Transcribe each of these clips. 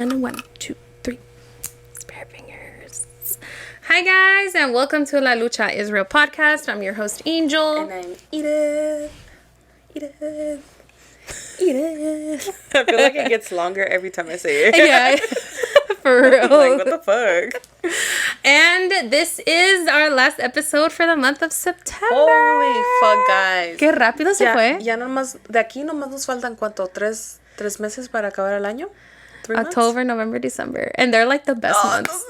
And 1, 2, 3. Spare fingers. Hi guys, and welcome to La Lucha Israel podcast. I'm your host Angel. And I'm Edith. I feel like it gets longer every time I say it. Yeah, for real. Like, what the fuck? And this is our last episode for the month of September. Holy fuck, guys. Qué rápido se fue. Ya nomás, de aquí nomás nos faltan, ¿cuánto? ¿Tres meses para acabar el año? 3 months? October, November, December. And they're like the best months.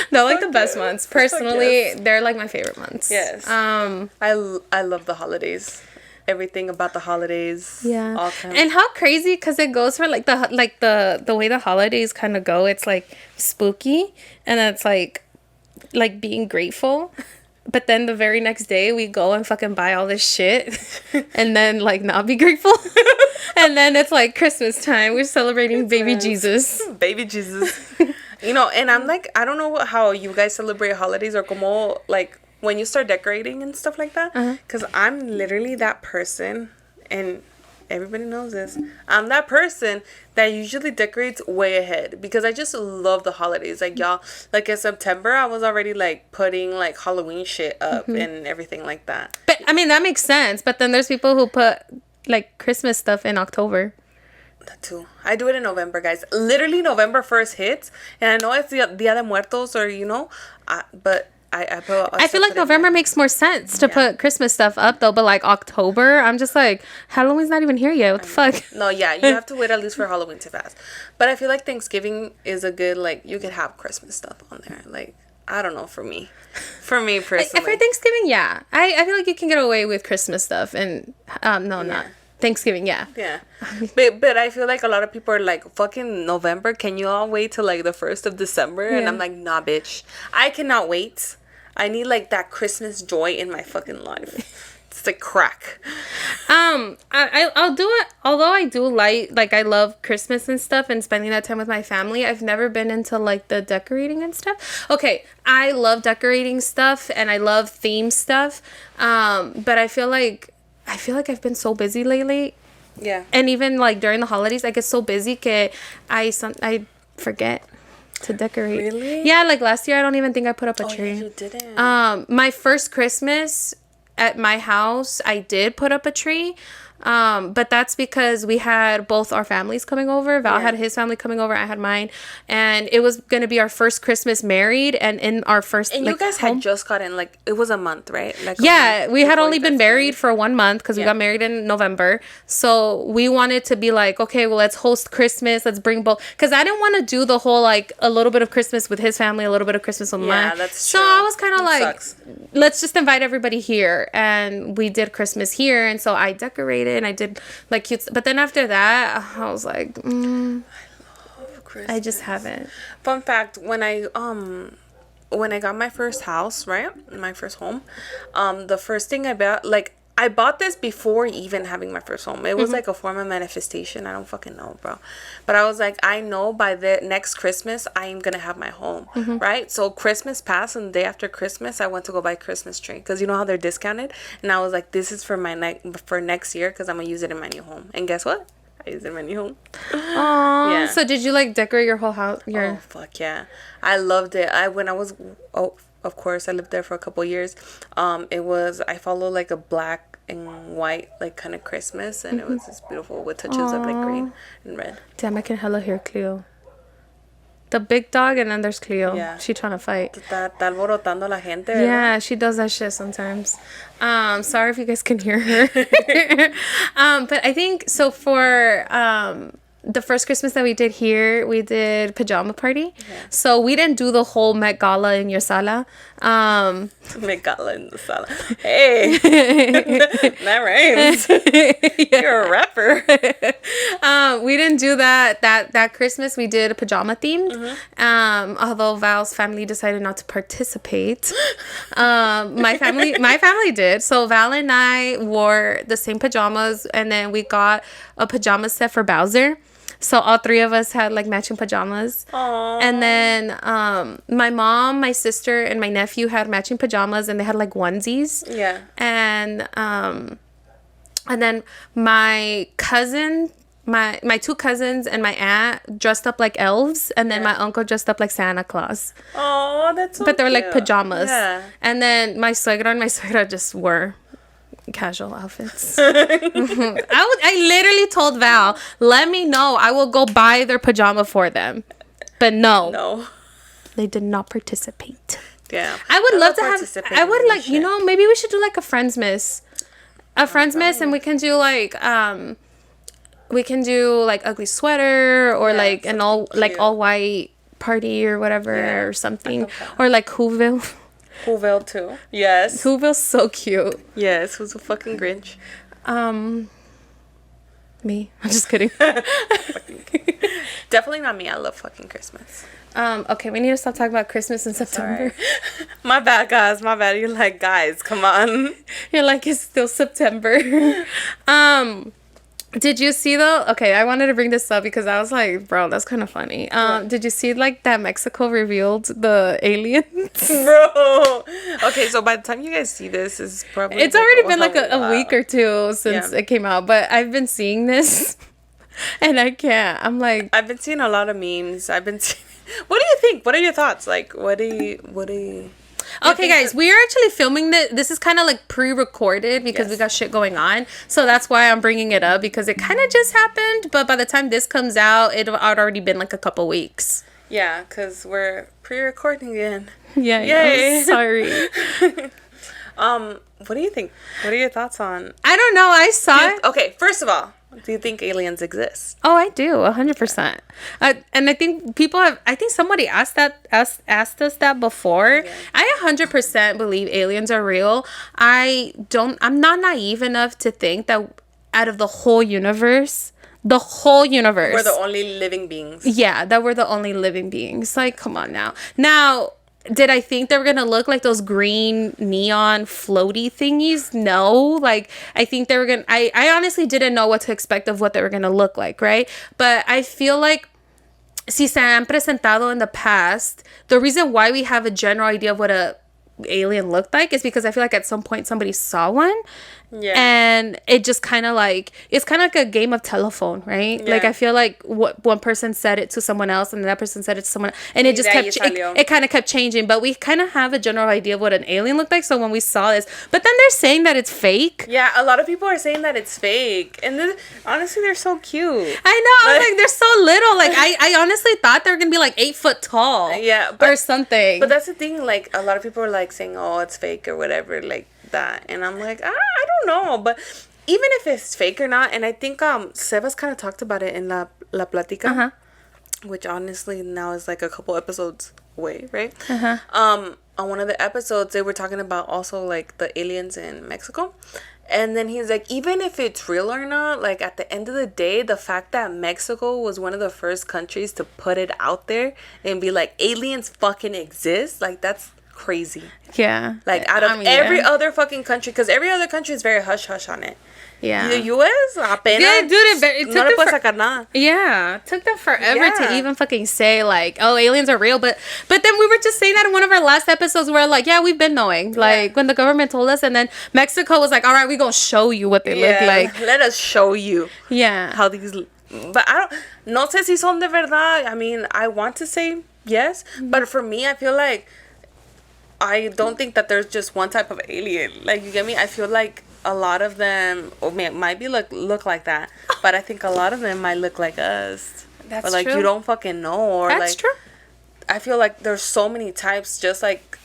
They're like the best months. Personally, they're like my favorite months. Yes. I love the holidays. Everything about the holidays. Yeah. And how crazy, because it goes for like the way the holidays kind of go. It's like spooky, and it's like being grateful. But then the very next day we go and fucking buy all this shit and then like not be grateful. And then it's like Christmas time. We're celebrating baby Jesus. Baby Jesus. You know, and I'm like, I don't know how you guys celebrate holidays or como like when you start decorating and stuff like that. Because I'm literally that person, and everybody knows this. I'm that person that usually decorates way ahead because I just love the holidays. Like, y'all, like in September, I was already like putting like Halloween shit up and everything like that. But I mean, that makes sense. But then there's people who put like Christmas stuff in October. That too. I do it in November, guys. Literally, November 1st hits, and I know it's Dia de Muertos, or you know, but I feel like November makes more sense to put Christmas stuff up though, but like October, I'm just like, Halloween's not even here yet. What the fuck? No, yeah, you have to wait at least for Halloween to pass. But I feel like Thanksgiving is a good, like, you could have Christmas stuff on there. Like, I don't know, for me personally. For Thanksgiving, yeah, I feel like you can get away with Christmas stuff, and not Thanksgiving, yeah. Yeah. But I feel like a lot of people are like, fucking November, can you all wait till like the 1st of December? Yeah. And I'm like, nah, bitch. I cannot wait. I need like that Christmas joy in my fucking life. It's like crack. I'll do it. Although I do like I love Christmas and stuff and spending that time with my family. I've never been into like the decorating and stuff. Okay, I love decorating stuff and I love theme stuff. But I feel like I've been so busy lately. Yeah. And even like during the holidays, I get so busy that I forget to decorate. Really? Yeah, like last year I don't even think I put up a tree. Yeah, you didn't. My first Christmas at my house, I did put up a tree. But that's because we had both our families coming over. Val had his family coming over. I had mine. And it was going to be our first Christmas married. And in our first... And you guys had just gotten, like, it was a month, right? Like we had only been married for 1 month because we got married in November. So we wanted to be like, okay, well, let's host Christmas. Let's bring both. Because I didn't want to do the whole, like, a little bit of Christmas with his family, a little bit of Christmas with mine. Yeah, that's true. So I was kind of like, let's just invite everybody here. And we did Christmas here. And so I decorated. And I did like cute, but then after that I was like, I love Christmas. I just haven't. Fun fact: when I got my first house, right, my first home, the first thing I bought this before even having my first home. It was like a form of manifestation. I don't fucking know, bro. But I was like, I know by the next Christmas, I am going to have my home, right? So Christmas passed, and the day after Christmas, I went to go buy a Christmas tree. Because you know how they're discounted? And I was like, this is for for next year because I'm going to use it in my new home. And guess what? I used it in my new home. Aww. Yeah. So did you like decorate your whole house? Oh, fuck yeah. I loved it. Of course, I lived there for a couple years. I followed like a black and white, like kind of Christmas, and it was just beautiful with touches of like green and red. Damn, I can hella hear Cleo. The big dog, and then there's Cleo. Yeah. She trying to fight. Está alborotando la gente, ¿verdad? Yeah, she does that shit sometimes. Sorry if you guys can hear her. But I think, so for... the first Christmas that we did here, we did pajama party. Yeah. So we didn't do the whole Met Gala in your sala. Met Gala in the sala. Hey, that rhymes. You're a rapper. We didn't do that Christmas. We did a pajama themed. Although Val's family decided not to participate. My family did. So Val and I wore the same pajamas, and then we got a pajama set for Bowser. So all three of us had like matching pajamas. Aww. And then my mom, my sister, and my nephew had matching pajamas, and they had like onesies. Yeah. And then my cousin my two cousins and my aunt dressed up like elves, and then my uncle dressed up like Santa Claus. Oh, that's so But they were cute. like pajamas. Yeah. And then my suegra and my suegra just wore casual outfits. I literally told Val, let me know. I will go buy their pajama for them. But no. They did not participate. Yeah. I would love to have, I would like, you know, maybe we should do like a Friendsmas. A Friendsmas, and we can do like, ugly sweater or like an all white party or whatever or something. Or like Whoville. Whoville too. Yes. Whoville's so cute. Yes, who's a fucking Grinch? Me. I'm just kidding. Definitely not me. I love fucking Christmas. Okay, we need to stop talking about Christmas in September. My bad, guys. My bad. You're like, guys, come on. You're like, it's still September. Did you see though? Okay, I wanted to bring this up because I was like, bro, that's kind of funny. Did you see like that Mexico revealed the aliens? Bro. Okay, so by the time you guys see this, it's probably it's already been like a week or two since it came out, but I've been seeing this, and I can't. I'm like, I've been seeing a lot of memes. What do you think? What are your thoughts? Like, what do you? Okay, guys, we are actually filming this. This is kind of like pre-recorded because we got shit going on. So that's why I'm bringing it up, because it kind of just happened. But by the time this comes out, it had already been like a couple weeks. Yeah, because we're pre-recording again. Yeah, yay. Sorry. What do you think? What are your thoughts on? I don't know. I saw it. Okay, first of all, do you think aliens exist? Oh, I do, 100%. And I think I think somebody asked us that before. Yeah. I 100% believe aliens are real. I'm not naive enough to think that out of the whole universe, we're the only living beings. Yeah, that we're the only living beings. Like, come on now. Now, did I think they were going to look like those green neon floaty thingies? No. Like, I think they were going to... I honestly didn't know what to expect of what they were going to look like, right? But I feel like si se han presentado in the past, the reason why we have a general idea of what a alien looked like is because I feel like at some point somebody saw one. Yeah. And it just kind of like, it's kind of like a game of telephone, right? Yeah. Like, I feel like one person said it to someone else and that person said it to someone else, and it just it kind of kept changing. But we kind of have a general idea of what an alien looked like. So when we saw this, but then they're saying that it's fake. Yeah, a lot of people are saying that it's fake. And then, honestly, they're so cute. I know. I was like, they're so little. Like, I honestly thought they were going to be like 8 foot tall. Yeah. Or something. But that's the thing. Like, a lot of people are like saying, oh, it's fake or whatever. Like, that, and I'm like, I don't know, but even if it's fake or not, and I think Sebas kind of talked about it in La Platica, which honestly now is like a couple episodes away, right? On one of the episodes they were talking about also like the aliens in Mexico, and then he's like, even if it's real or not, like at the end of the day, the fact that Mexico was one of the first countries to put it out there and be like, aliens fucking exist, like that's crazy. Yeah. Like, out of every other fucking country, because every other country is very hush-hush on it. Yeah. The U.S., apenas. Yeah, dude, it took no le puedes sacar nada. Yeah. It took them forever to even fucking say, like, oh, aliens are real. But then we were just saying that in one of our last episodes where, like, yeah, we've been knowing. Like, when the government told us, and then Mexico was like, all right, we're going to show you what they look like. Let us show you. Yeah. How these... But I don't... No sé si son de verdad. I mean, I want to say yes. But for me, I feel like... I don't think that there's just one type of alien. Like, you get me? I feel like a lot of them might be look like that, but I think a lot of them might look like us. That's but like true. You don't fucking know. Or that's like, true. I feel like there's so many types. Just like,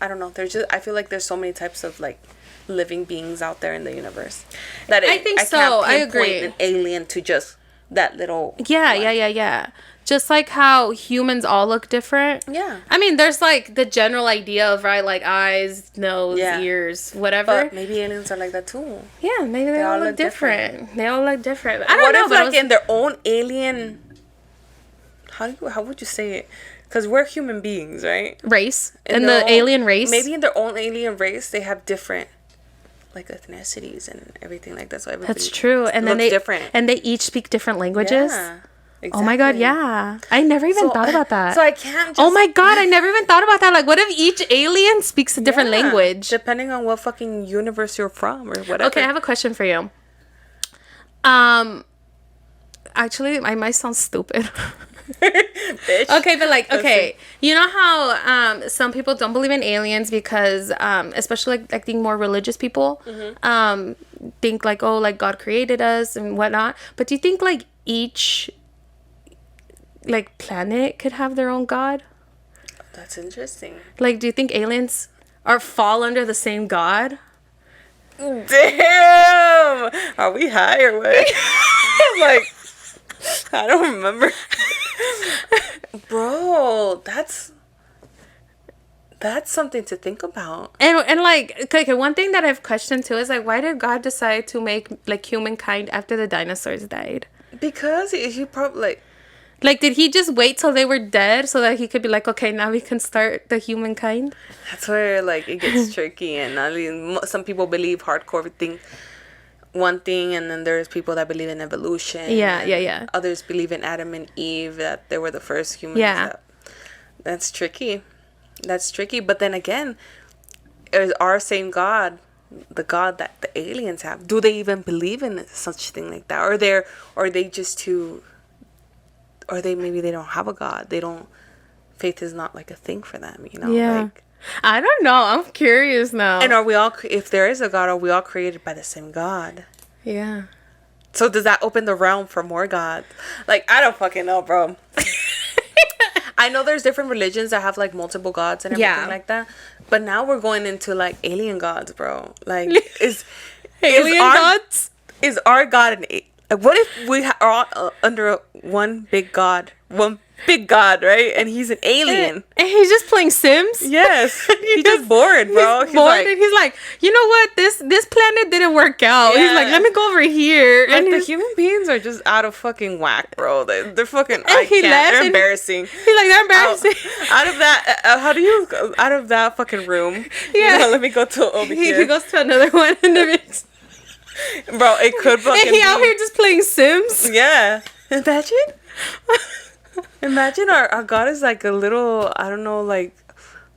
I don't know. I feel like there's so many types of like living beings out there in the universe that I think so. I agree. An alien to just that little. Yeah. Just like how humans all look different. Yeah. I mean, there's like the general idea of, right, like eyes, nose, ears, whatever. But maybe aliens are like that too. Yeah, maybe they all look different. They all look different. I don't what know. If, like, in their own alien... How would you say it? Because we're human beings, right? Race. In the alien race. Maybe in their own alien race, they have different... like ethnicities and everything like that. So everybody that's true. And then they different. And they each speak different languages. Yeah. Exactly. Oh my god, yeah. I never even thought about that. So I can't just... Oh my god, I never even thought about that. Like, what if each alien speaks a different language? Depending on what fucking universe you're from or whatever. Okay, I have a question for you. Actually, I might sound stupid. Bitch. Okay, but like, okay, you know how some people don't believe in aliens because especially like the more religious people think like, oh, like God created us and whatnot. But do you think like each like planet could have their own God? That's interesting. Like, do you think aliens are fall under the same God? Damn! Are we high or what? Like, I don't remember. Bro, that's something to think about. And like, okay, one thing that I've questioned too is like, why did God decide to make like humankind after the dinosaurs died? Because he probably Like, did he just wait till they were dead so that he could be like, okay, now we can start the humankind? that's where like it gets tricky, and I mean, some people believe hardcore think one thing, and then there's people that believe in evolution. Yeah. Others believe in Adam and Eve, that they were the first humans. Yeah. That's tricky. That's tricky. But then again, is our same God the God that the aliens have? Do they even believe in such thing like that? Or are they just too? Or maybe they don't have a God. They don't. Faith is not like a thing for them. You know. Yeah. Like, I don't know. I'm curious now. and are we all? If there is a God, are we all created by the same God? Yeah. So does that open the realm for more gods? Like, I don't fucking know, bro. I know there's different religions that have like multiple gods and everything like that. But now we're going into like alien gods, bro. Like, is gods? Is our God what if we are all under one big God? One big God, right? And he's an alien. And he's just playing Sims? Yes. He's just bored, bro. He's bored, like, and he's like, you know what? This planet didn't work out. Yeah. He's like, let me go over here. Like, and the human beings are just out of fucking whack, bro. They're fucking, they're embarrassing. He's like, they're embarrassing. Out of that, out of that fucking room. Yeah. You know, let me go to over here. He goes to another one and it's... Bro, it could fucking and he out here just playing Sims? Yeah. Imagine our God is like a little, I don't know, like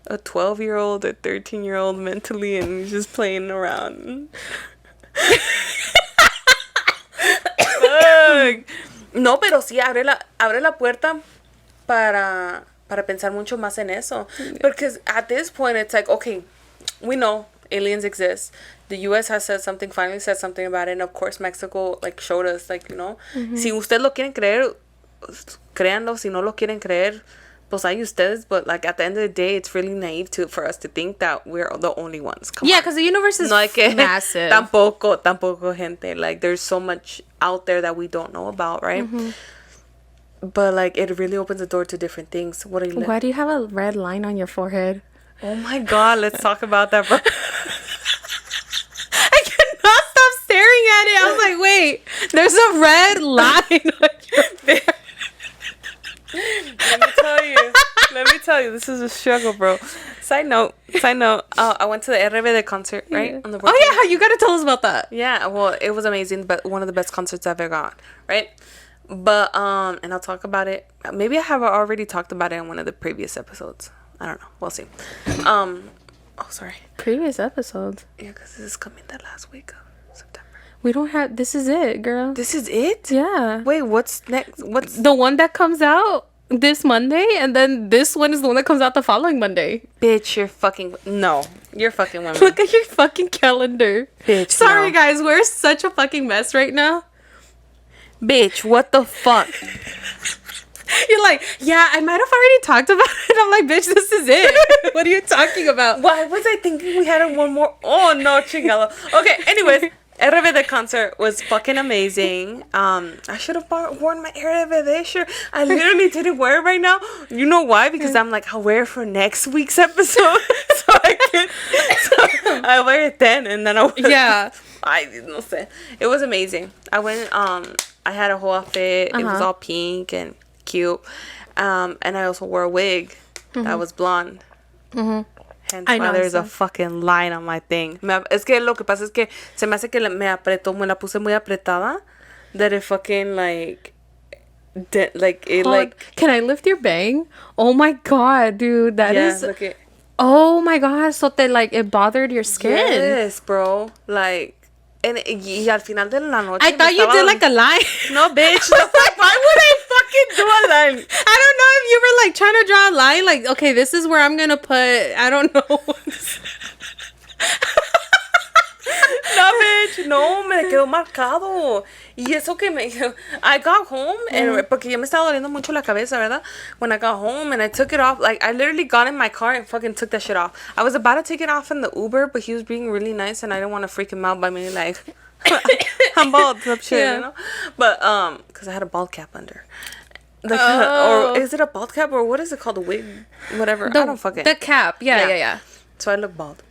a 12-year-old, a 13-year-old mentally, and he's just playing around. No, pero sí abre la puerta para pensar mucho más en eso. Because at this point, it's like, okay, we know aliens exist. The U.S. has finally said something about it. And of course, Mexico, like, showed us, like, you know, si usted lo quieren creer, créanlo. Si no lo quieren creer, pues hay ustedes. But, like, at the end of the day, it's really naive for us to think that we're the only ones. Come on. Because the universe is massive. Tampoco, gente. Like, there's so much out there that we don't know about, right? But, like, it really opens the door to different things. Why do you have a red line on your forehead? Oh, my God. Let's talk about that, bro. I cannot stop staring at it. I was like, wait, there's a red line on your forehead. Let me tell you, this is a struggle, bro. Side note. I went to the RBD concert, right? On the you gotta tell us about that. Yeah, well, it was amazing, but one of the best concerts I've ever gone, right? But and I'll talk about it. Maybe I have already talked about it in one of the previous episodes. I don't know. We'll see. Oh, sorry. Previous episodes. Yeah, because this is coming the last week of September. We don't have. This is it, girl. This is it? Yeah. Wait, what's next? What's the one that comes out this Monday, and then this one is the one that comes out the following Monday. Bitch, you're fucking women. Look at your fucking calendar. Bitch, sorry, guys, we're such a fucking mess right now. Bitch, what the fuck? You're like, yeah, I might have already talked about it. I'm like, bitch, this is it. What are you talking about? Why was I thinking we had one more? Oh, no, chingalo. Okay, anyways, RBD concert was fucking amazing. I should have worn my RBD shirt. I literally didn't wear it right now. You know why? Because I'm like, I'll wear it for next week's episode. so I wear it then, and then I'll wear it. I don't say. It was amazing. I went, I had a whole outfit. It was all pink and cute, and I also wore a wig that was blonde. Hence why there's a fucking line on my thing. Es que lo que pasa es que se me hace que me la puse muy apretada, that it fucking can I lift your bang? Oh my god, dude, that is. Look it. Oh my god, so that it bothered your skin. Yes, bro. Like, y al final de la noche. I thought you did like a line. No, bitch. Why would I fucking do a line? I don't know if you were like trying to draw a line. Like, okay, this is where I'm gonna put. I don't know. No, bitch. No, me quedó marcado. Y eso que me... I got home, and porque ya me estaba doliendo mucho la cabeza, ¿verdad? When I got home, and I took it off, like, I literally got in my car and fucking took that shit off. I was about to take it off in the Uber, but he was being really nice, and I didn't want to freak him out by me, like... I'm bald, some shit, yeah. you know? But, because I had a bald cap under. Like, or is it a bald cap, or what is it called? A wig? Whatever. I don't fucking... The cap. Yeah. So I look bald.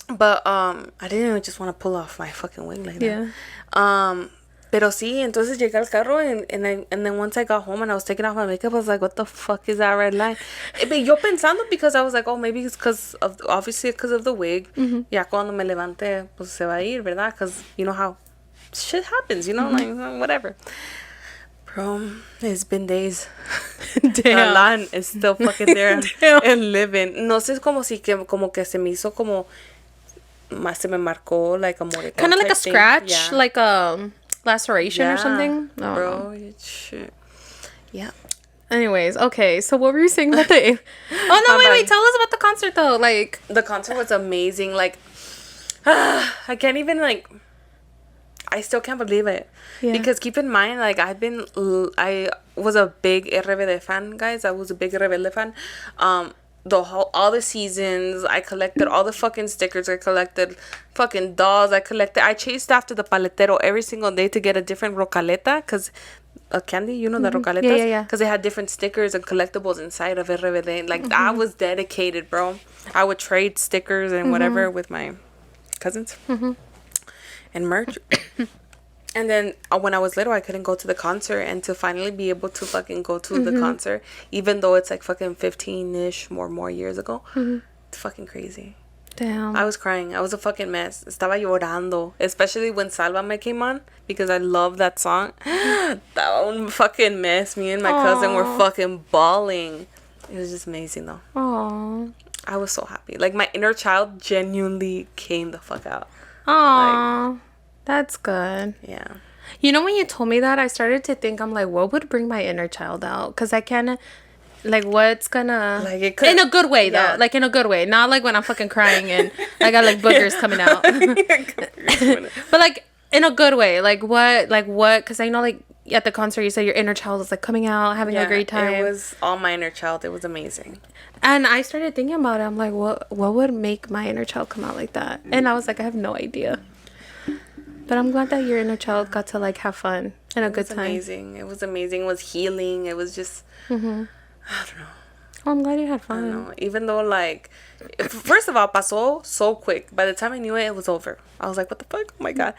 But, I didn't even just want to pull off my fucking wig like that. Yeah. Pero sí, entonces llegué al carro, and then once I got home and I was taking off my makeup, I was like, what the fuck is that red line? But yo pensando, because I was like, oh, maybe it's obviously because of the wig. Ya cuando me levante, pues se va a ir, ¿verdad? Because you know how shit happens, you know, like, whatever. Bro, it's been days. Damn. The line is still fucking there and living. No sé, como que se me hizo como, se me marcó like a moricón. Kind of like a scratch, yeah. like a laceration or something. No, bro, shit. Yeah. Anyways, okay. So what were you saying about the? Oh no! Wait! Tell us about the concert though. Like the concert was amazing. Like, I can't even like. I still can't believe it. Yeah. Because keep in mind, like I was a big RBD fan, guys. I was a big RBD fan. All the seasons, I collected all the fucking stickers, I collected fucking dolls, I chased after the paletero every single day to get a different rocaleta, because a candy, you know, the rocaletas? Yeah. Because they had different stickers and collectibles inside of RBD. Like, I was dedicated, bro. I would trade stickers and whatever with my cousins and merch. And then when I was little, I couldn't go to the concert, and to finally be able to fucking go to the concert, even though it's like fucking 15-ish more years ago, it's fucking crazy. Damn. I was crying. I was a fucking mess. Estaba llorando, especially when Sálvame came on, because I love that song. That one fucking mess. Me and my cousin were fucking bawling. It was just amazing though. Aww. I was so happy. Like, my inner child genuinely came the fuck out. Aww. Like, that's good. Yeah. You know, when you told me that, I started to think, I'm like, what would bring my inner child out? Because I can't, like, what's gonna... Like, it could... In a good way, though. Like, in a good way. Not like when I'm fucking crying and I got, like, boogers coming out. But, like, in a good way. Like, what? Because I know, like, at the concert, you said your inner child was, like, coming out, having a great time. It was all my inner child. It was amazing. And I started thinking about it. I'm like, what would make my inner child come out like that? And I was like, I have no idea. But I'm glad that your inner child got to, like, have fun and a good time. Amazing. It was amazing. It was healing. It was just, I don't know. Oh, I'm glad you had fun. I don't know. Even though, like, first of all, pasó so quick. By the time I knew it, it was over. I was like, what the fuck? Oh, my God.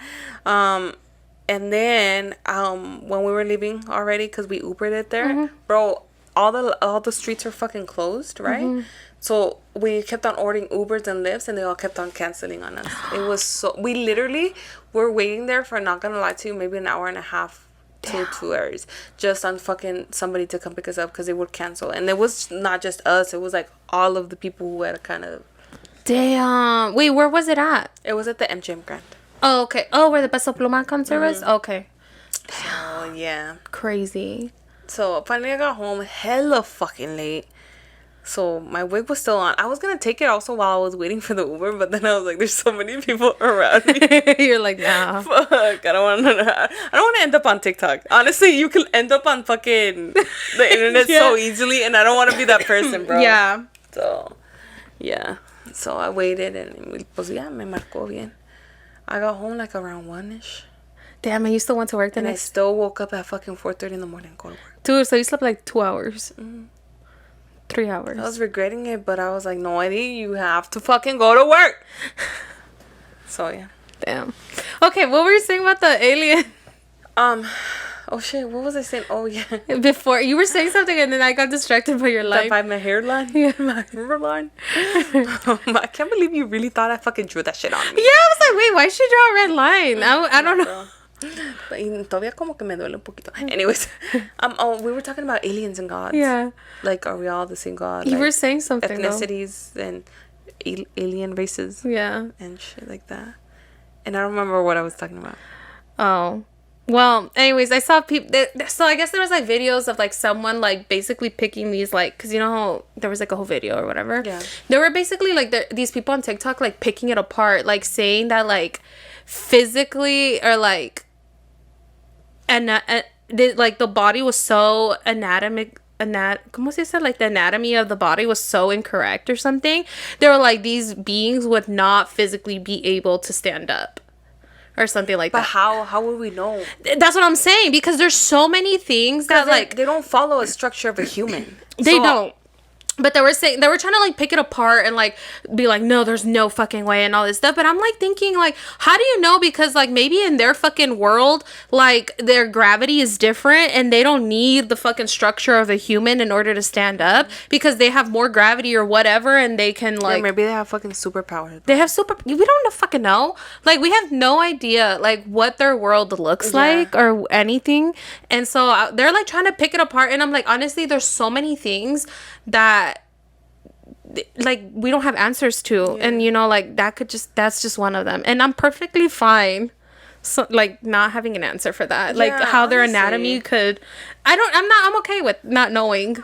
And then, when we were leaving already, because we Ubered it there, bro, all the streets were fucking closed, right? So we kept on ordering Ubers and Lyfts, and they all kept on canceling on us. It was so... We literally were waiting there for, not gonna lie to you, maybe an hour and a half to 2 hours. Just on fucking somebody to come pick us up, because they would cancel. And it was not just us. It was, like, all of the people who had kind of... Damn. Wait, where was it at? It was at the MGM Grand. Oh, okay. Oh, where the Peso Pluma concert was? Okay. Oh, yeah. Crazy. So, finally I got home hella fucking late. So, my wig was still on. I was going to take it also while I was waiting for the Uber, but then I was like, there's so many people around me. You're like, nah. Fuck. I don't want to end up on TikTok. Honestly, you can end up on fucking the internet so easily, and I don't want to be that person, bro. Yeah. So, yeah. So, I waited, and pues ya, me marcó bien. I got home like around 1-ish. Damn, and you still went to work the next? next... I still woke up at fucking 4:30 in the morning and go to work. Dude, so you slept like 2 hours. 3 hours. I was regretting it, but I was like, no, Eddie, you have to fucking go to work. So, yeah. Damn. Okay, what were you saying about the alien? Oh, shit, what was I saying? Oh, yeah. Before, you were saying something, and then I got distracted by your line. By my hairline? Yeah, my hairline. I can't believe you really thought I fucking drew that shit on me. Yeah, I was like, wait, why should you draw a red line? I don't know. Todavía como que me duele un poquito. Anyways, we were talking about aliens and gods. Yeah. Like, are we all the same god? You like, were saying something, ethnicities and alien races. Yeah. And shit like that. And I don't remember what I was talking about. Oh. Well, anyways, I saw people. So I guess there was like videos of like someone like basically picking these like, because you know how there was like a whole video or whatever. Yeah. There were basically like these people on TikTok like picking it apart, like saying that like physically or like, like the body was so ¿Cómo se dice? Like the anatomy of the body was so incorrect or something. They were like these beings would not physically be able to stand up. Or something like that. But how would we know? That's what I'm saying, because there's so many things that like they don't follow a structure of a human. They don't. But they were trying to like pick it apart and like be like, no, there's no fucking way and all this stuff. But I'm like thinking like, how do you know? Because like maybe in their fucking world, like their gravity is different and they don't need the fucking structure of a human in order to stand up because they have more gravity or whatever and they can like. Or maybe they have fucking superpowers. They have we don't fucking know. Like we have no idea like what their world looks like or anything. And so they're like trying to pick it apart. And I'm like, honestly, there's so many things that like we don't have answers to, and you know, like that's just one of them, and I'm perfectly fine so like not having an answer for that, like how their anatomy could I'm okay with not knowing.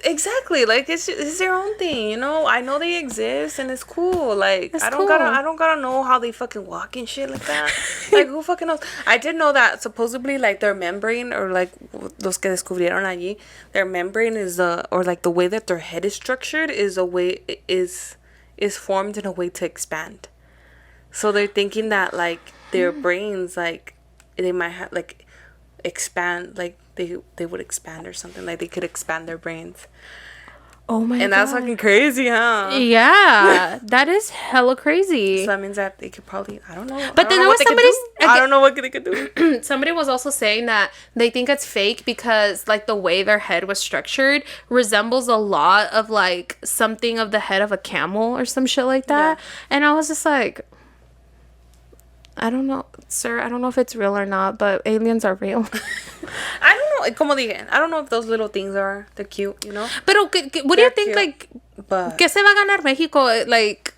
Exactly, like it's their own thing, you know. I know they exist and it's cool, like I don't gotta know how they fucking walk and shit like that. Like who fucking knows? I did know that supposedly like their membrane, or like los que descubrieron allí, their membrane is or like the way that their head is structured is formed in a way to expand. So they're thinking that like their brains, like they might have like expand, like they would expand or something, like they could expand their brains. Oh my God. And that's fucking crazy, huh? Yeah. That is hella crazy. So that means that they could probably, I don't know. But then there was somebody, I don't know what they could do. Somebody was also saying that they think it's fake because like the way their head was structured resembles a lot of like something of the head of a camel or some shit like that. Yeah. And I was just like, I don't know, sir. I don't know if it's real or not, but aliens are real. I don't know. Como dije, I don't know if those little things are. They're cute, you know? But what do you think, cute, like, ¿qué se va a ganar Mexico? Like,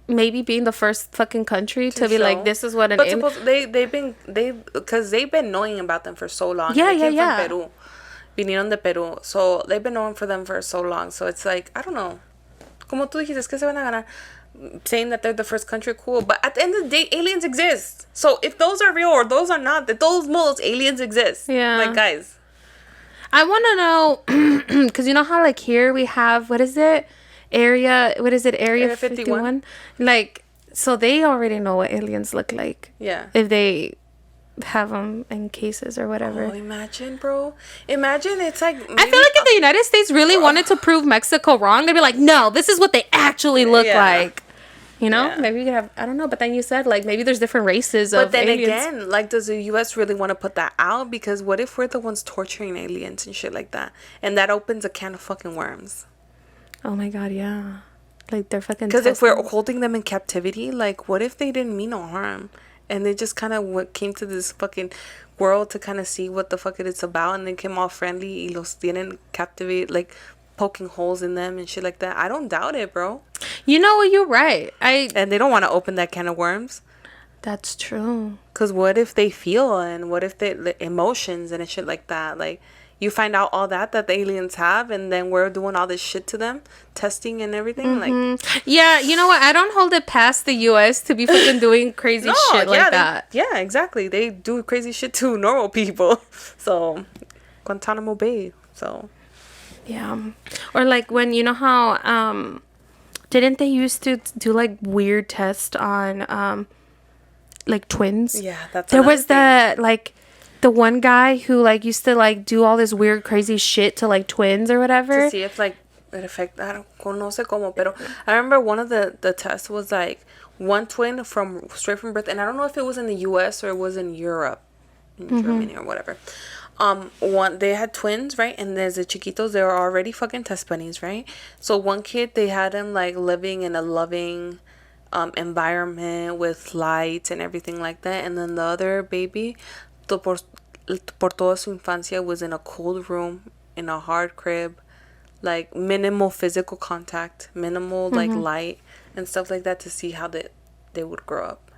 maybe being the first fucking country to be like, this is what an alien... But because they've been knowing about them for so long. Yeah, they came from Peru. Vinieron de Peru. So they've been knowing for them for so long. So it's like, I don't know. Como tú dijiste, ¿qué se van a ganar? Saying that they're the first country, cool, but at the end of the day, aliens exist. So if those are real or those are not, that those aliens exist. Yeah, like guys, I want to know because you know how like here we have Area 51? Like, so they already know what aliens look like. Yeah, if they have them in cases or whatever. Oh, imagine, bro. Imagine it's like... I feel like if the United States really wanted to prove Mexico wrong, they'd be like, no, this is what they actually look like. You know? Yeah. Maybe we could have... I don't know. But then you said, like, maybe there's different races of aliens. But then again, like, does the U.S. really want to put that out? Because what if we're the ones torturing aliens and shit like that? And that opens a can of fucking worms. Oh, my God, yeah. Like, they're fucking... Because if we're holding them in captivity, like, what if they didn't mean no harm? And they just kind of came to this fucking world to kind of see what the fuck it's about. And they came all friendly. Y los tienen captivate, like, poking holes in them and shit like that. I don't doubt it, bro. You know what? You're right. And they don't want to open that can of worms. That's true. Because what if they feel, and what if they... like, emotions and shit like that. Like, you find out all that the aliens have, and then we're doing all this shit to them, testing and everything. Like, yeah, you know what? I don't hold it past the U.S. to be fucking doing crazy shit like that. Yeah, exactly. They do crazy shit to normal people. So, Guantanamo Bay. So, yeah. Or like when, you know how didn't they used to do like weird tests on like twins? Yeah, that's there was the one guy who like used to like do all this weird crazy shit to like twins or whatever to see if like it affect. I don't no sé cómo, pero I remember one of the tests was like one twin from straight from birth, and I don't know if it was in the U.S. or it was in Europe, in Germany or whatever. They had twins, right? And there's the chiquitos, they were already fucking test bunnies, right? So one kid, they had him like living in a loving environment with lights and everything like that, and then the other baby, por toda su infancia, was in a cold room, in a hard crib, like minimal physical contact, minimal like light and stuff like that, to see how they would grow up.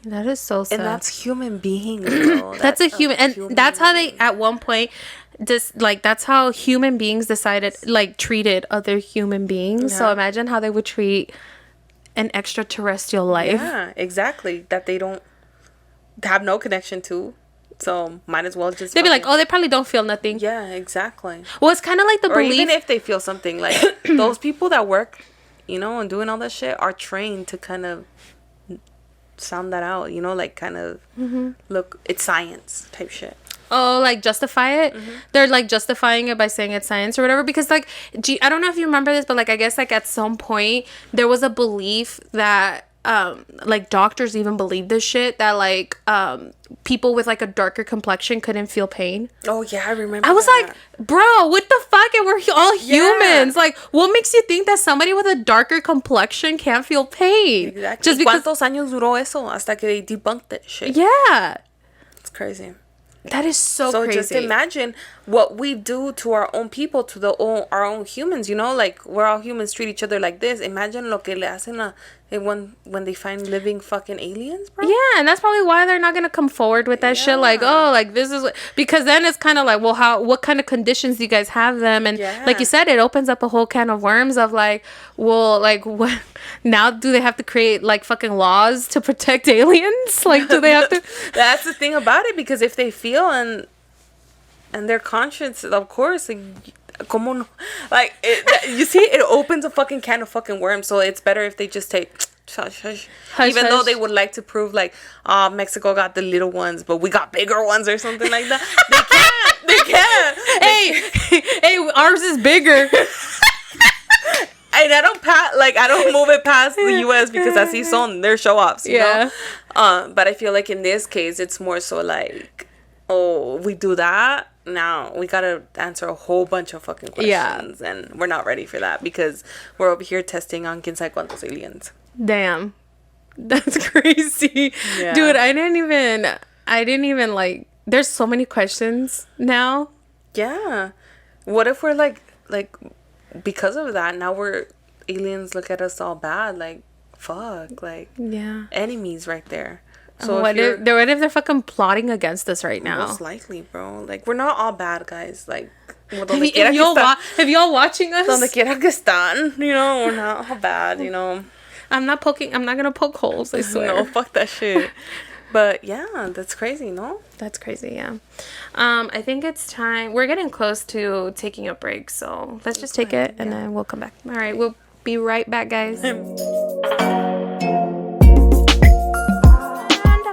That is so sad. And that's human beings, bro. That's a human, and that's how they at one point just like that's how human beings decided like treated other human beings. Yeah. So imagine how they would treat an extraterrestrial life. Yeah, exactly. That they don't have no connection to. So might as well just... They'd be like, oh, they probably don't feel nothing. Yeah, exactly. Well, it's kind of like the or belief... even if they feel something, like, those people that work, you know, and doing all that shit are trained to kind of sound that out, you know, like, kind of, look, it's science type shit. Oh, like, justify it? Mm-hmm. They're, like, justifying it by saying it's science or whatever. Because, like, I don't know if you remember this, but, like, I guess, like, at some point, there was a belief that... like doctors even believe this shit that like people with like a darker complexion couldn't feel pain. Oh yeah, I remember. I was that. like, bro, what the fuck? And we're all humans. Like, what makes you think that somebody with a darker complexion can't feel pain? Exactly. Just because... ¿Cuántos años duró eso hasta que they debunked that shit? Yeah, it's crazy. That is so crazy. So just imagine what we do to our own people, to our own humans, you know? Like, we're all humans, treat each other like this. Imagine lo que le hacen when they find living fucking aliens, bro. Yeah, and that's probably why they're not going to come forward with that shit. Like, oh, like, this is... Because then it's kind of like, well, what kind of conditions do you guys have them? And like you said, it opens up a whole can of worms of like, well, like, what... Now do they have to create, like, fucking laws to protect aliens? Like, do they have to... That's the thing about it, because if they feel and their conscience, of course, like, como no? Like, you see, it opens a fucking can of fucking worms, so it's better if they just take... Hush. Even though they would like to prove, like, Mexico got the little ones, but we got bigger ones or something like that. They can't. Hey, ours is bigger. And I don't move it past the U.S. because I see some their show offs, you know? But I feel like in this case, it's more so like, oh, we do that. Now we gotta answer a whole bunch of fucking questions, and we're not ready for that because we're over here testing on quién sabe cuántos aliens. Damn, that's crazy, dude. I didn't even like. There's so many questions now. Yeah, what if we're like because of that now we're aliens look at us all bad, like fuck, like enemies right there. So what if they're fucking plotting against us right now? Most likely, bro. Like, we're not all bad guys. Like, if y'all watching us, donde quiera que están, you know, we're not all bad, you know. I'm not gonna poke holes, I swear. No, fuck that shit. But yeah, that's crazy, no? That's crazy, yeah. I think it's time. We're getting close to taking a break, so let's just take it and then we'll come back. All right, we'll be right back, guys.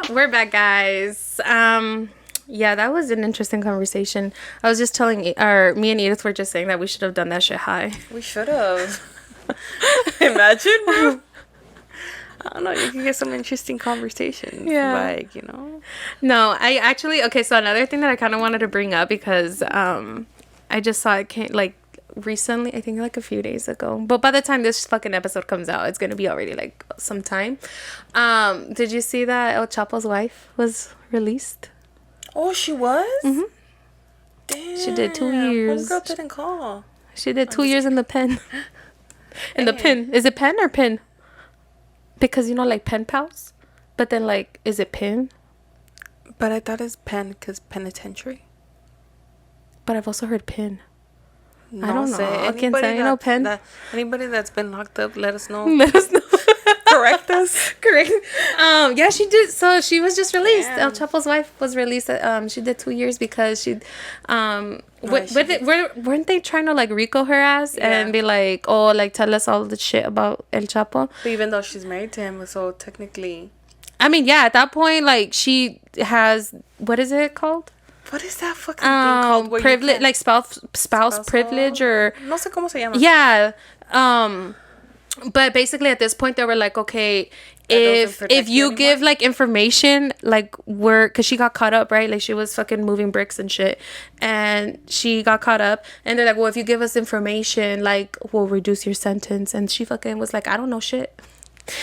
We're back, guys. Yeah, that was an interesting conversation. I was just telling, me and Edith were just saying that we should have done that shit high. We should have. Imagine, bro. I don't know. You can get some interesting conversations. Yeah. Like, you know. No, I actually... Okay, so another thing that I kind of wanted to bring up because I just saw it came, like, recently, I think like a few days ago, but by the time this fucking episode comes out, it's gonna be already like some time. Did you see that El Chapo's wife was released? Oh, she was? Mm-hmm. Damn, she did 2 years. Homegirl didn't call. She did 2 years in the pen. In the pen. Is it pen or pin? Because, you know, like pen pals, but then like, is it pin? But I thought it's pen because penitentiary. But I've also heard pin. No, I don't know. I can't say, you know, pen. Anybody that's been locked up, let us know. Let us know. Correct us. Correct. Yeah, she did. So she was just released. Damn. El Chapo's wife was released. She did 2 years because she, weren't they trying to like RICO her ass and be like, oh, like tell us all the shit about El Chapo? But even though she's married to him, so technically. I mean, yeah, at that point, like she has, what is it called? What is that fucking thing called? Privilege, like spouse privilege or... No sé cómo se llama. Yeah. But basically at this point they were like, okay, if you give like information, like because she got caught up, right? Like she was fucking moving bricks and shit. And she got caught up. And they're like, well, if you give us information, like we'll reduce your sentence. And she fucking was like, I don't know shit.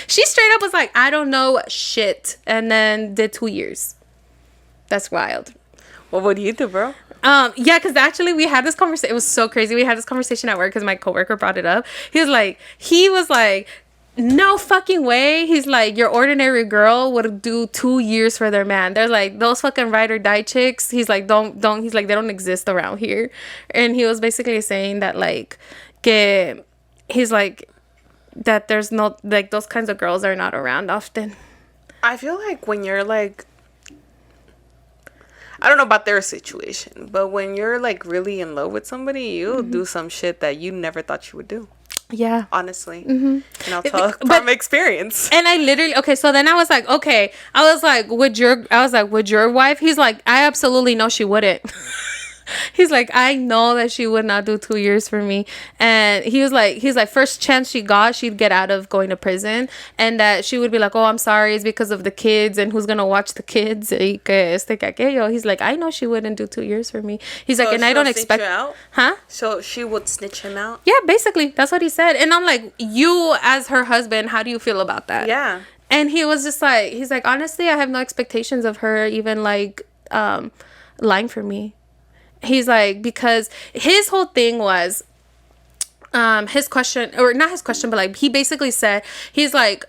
She straight up was like, I don't know shit. And then did 2 years. That's wild. Well, what do you do, bro? Yeah, because actually we had this conversation. It was so crazy. We had this conversation at work because my coworker brought it up. He was like, no fucking way. He's like, your ordinary girl would do 2 years for their man. They're like, those fucking ride or die chicks. He's like, don't. He's like, they don't exist around here. And he was basically saying that like, he's like, that there's no, like, those kinds of girls are not around often. I feel like when you're like, I don't know about their situation, but when you're like really in love with somebody, you'll do some shit that you never thought you would do. Yeah. Honestly. And I'll talk from experience. And I literally, okay, so then I was like, okay. I was like, would your wife? He's like, I absolutely know she wouldn't. He's like, I know that she would not do 2 years for me. And he's like, first chance she got, she'd get out of going to prison. And that she would be like, oh, I'm sorry, it's because of the kids and who's going to watch the kids. He's like, I know she wouldn't do 2 years for me. He's like, and I don't expect. Out? Huh? So she would snitch him out? Yeah, basically. That's what he said. And I'm like, you as her husband, how do you feel about that? Yeah. And he was just like, he's like, honestly, I have no expectations of her even like lying for me. He's like, because his whole thing was his question, or not his question, but like he basically said, he's like,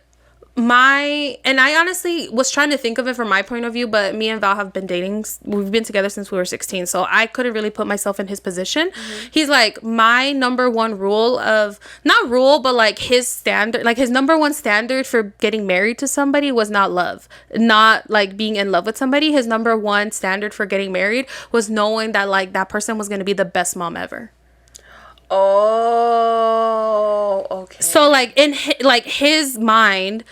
and I honestly was trying to think of it from my point of view, but me and Val have been dating, we've been together since we were 16, so I couldn't really put myself in his position. He's like, my number one rule of, not rule, but like his standard, like his number one standard for getting married to somebody was not love, not like being in love with somebody. His number one standard for getting married was knowing that like that person was going to be the best mom ever. Oh, okay. So like in his mind,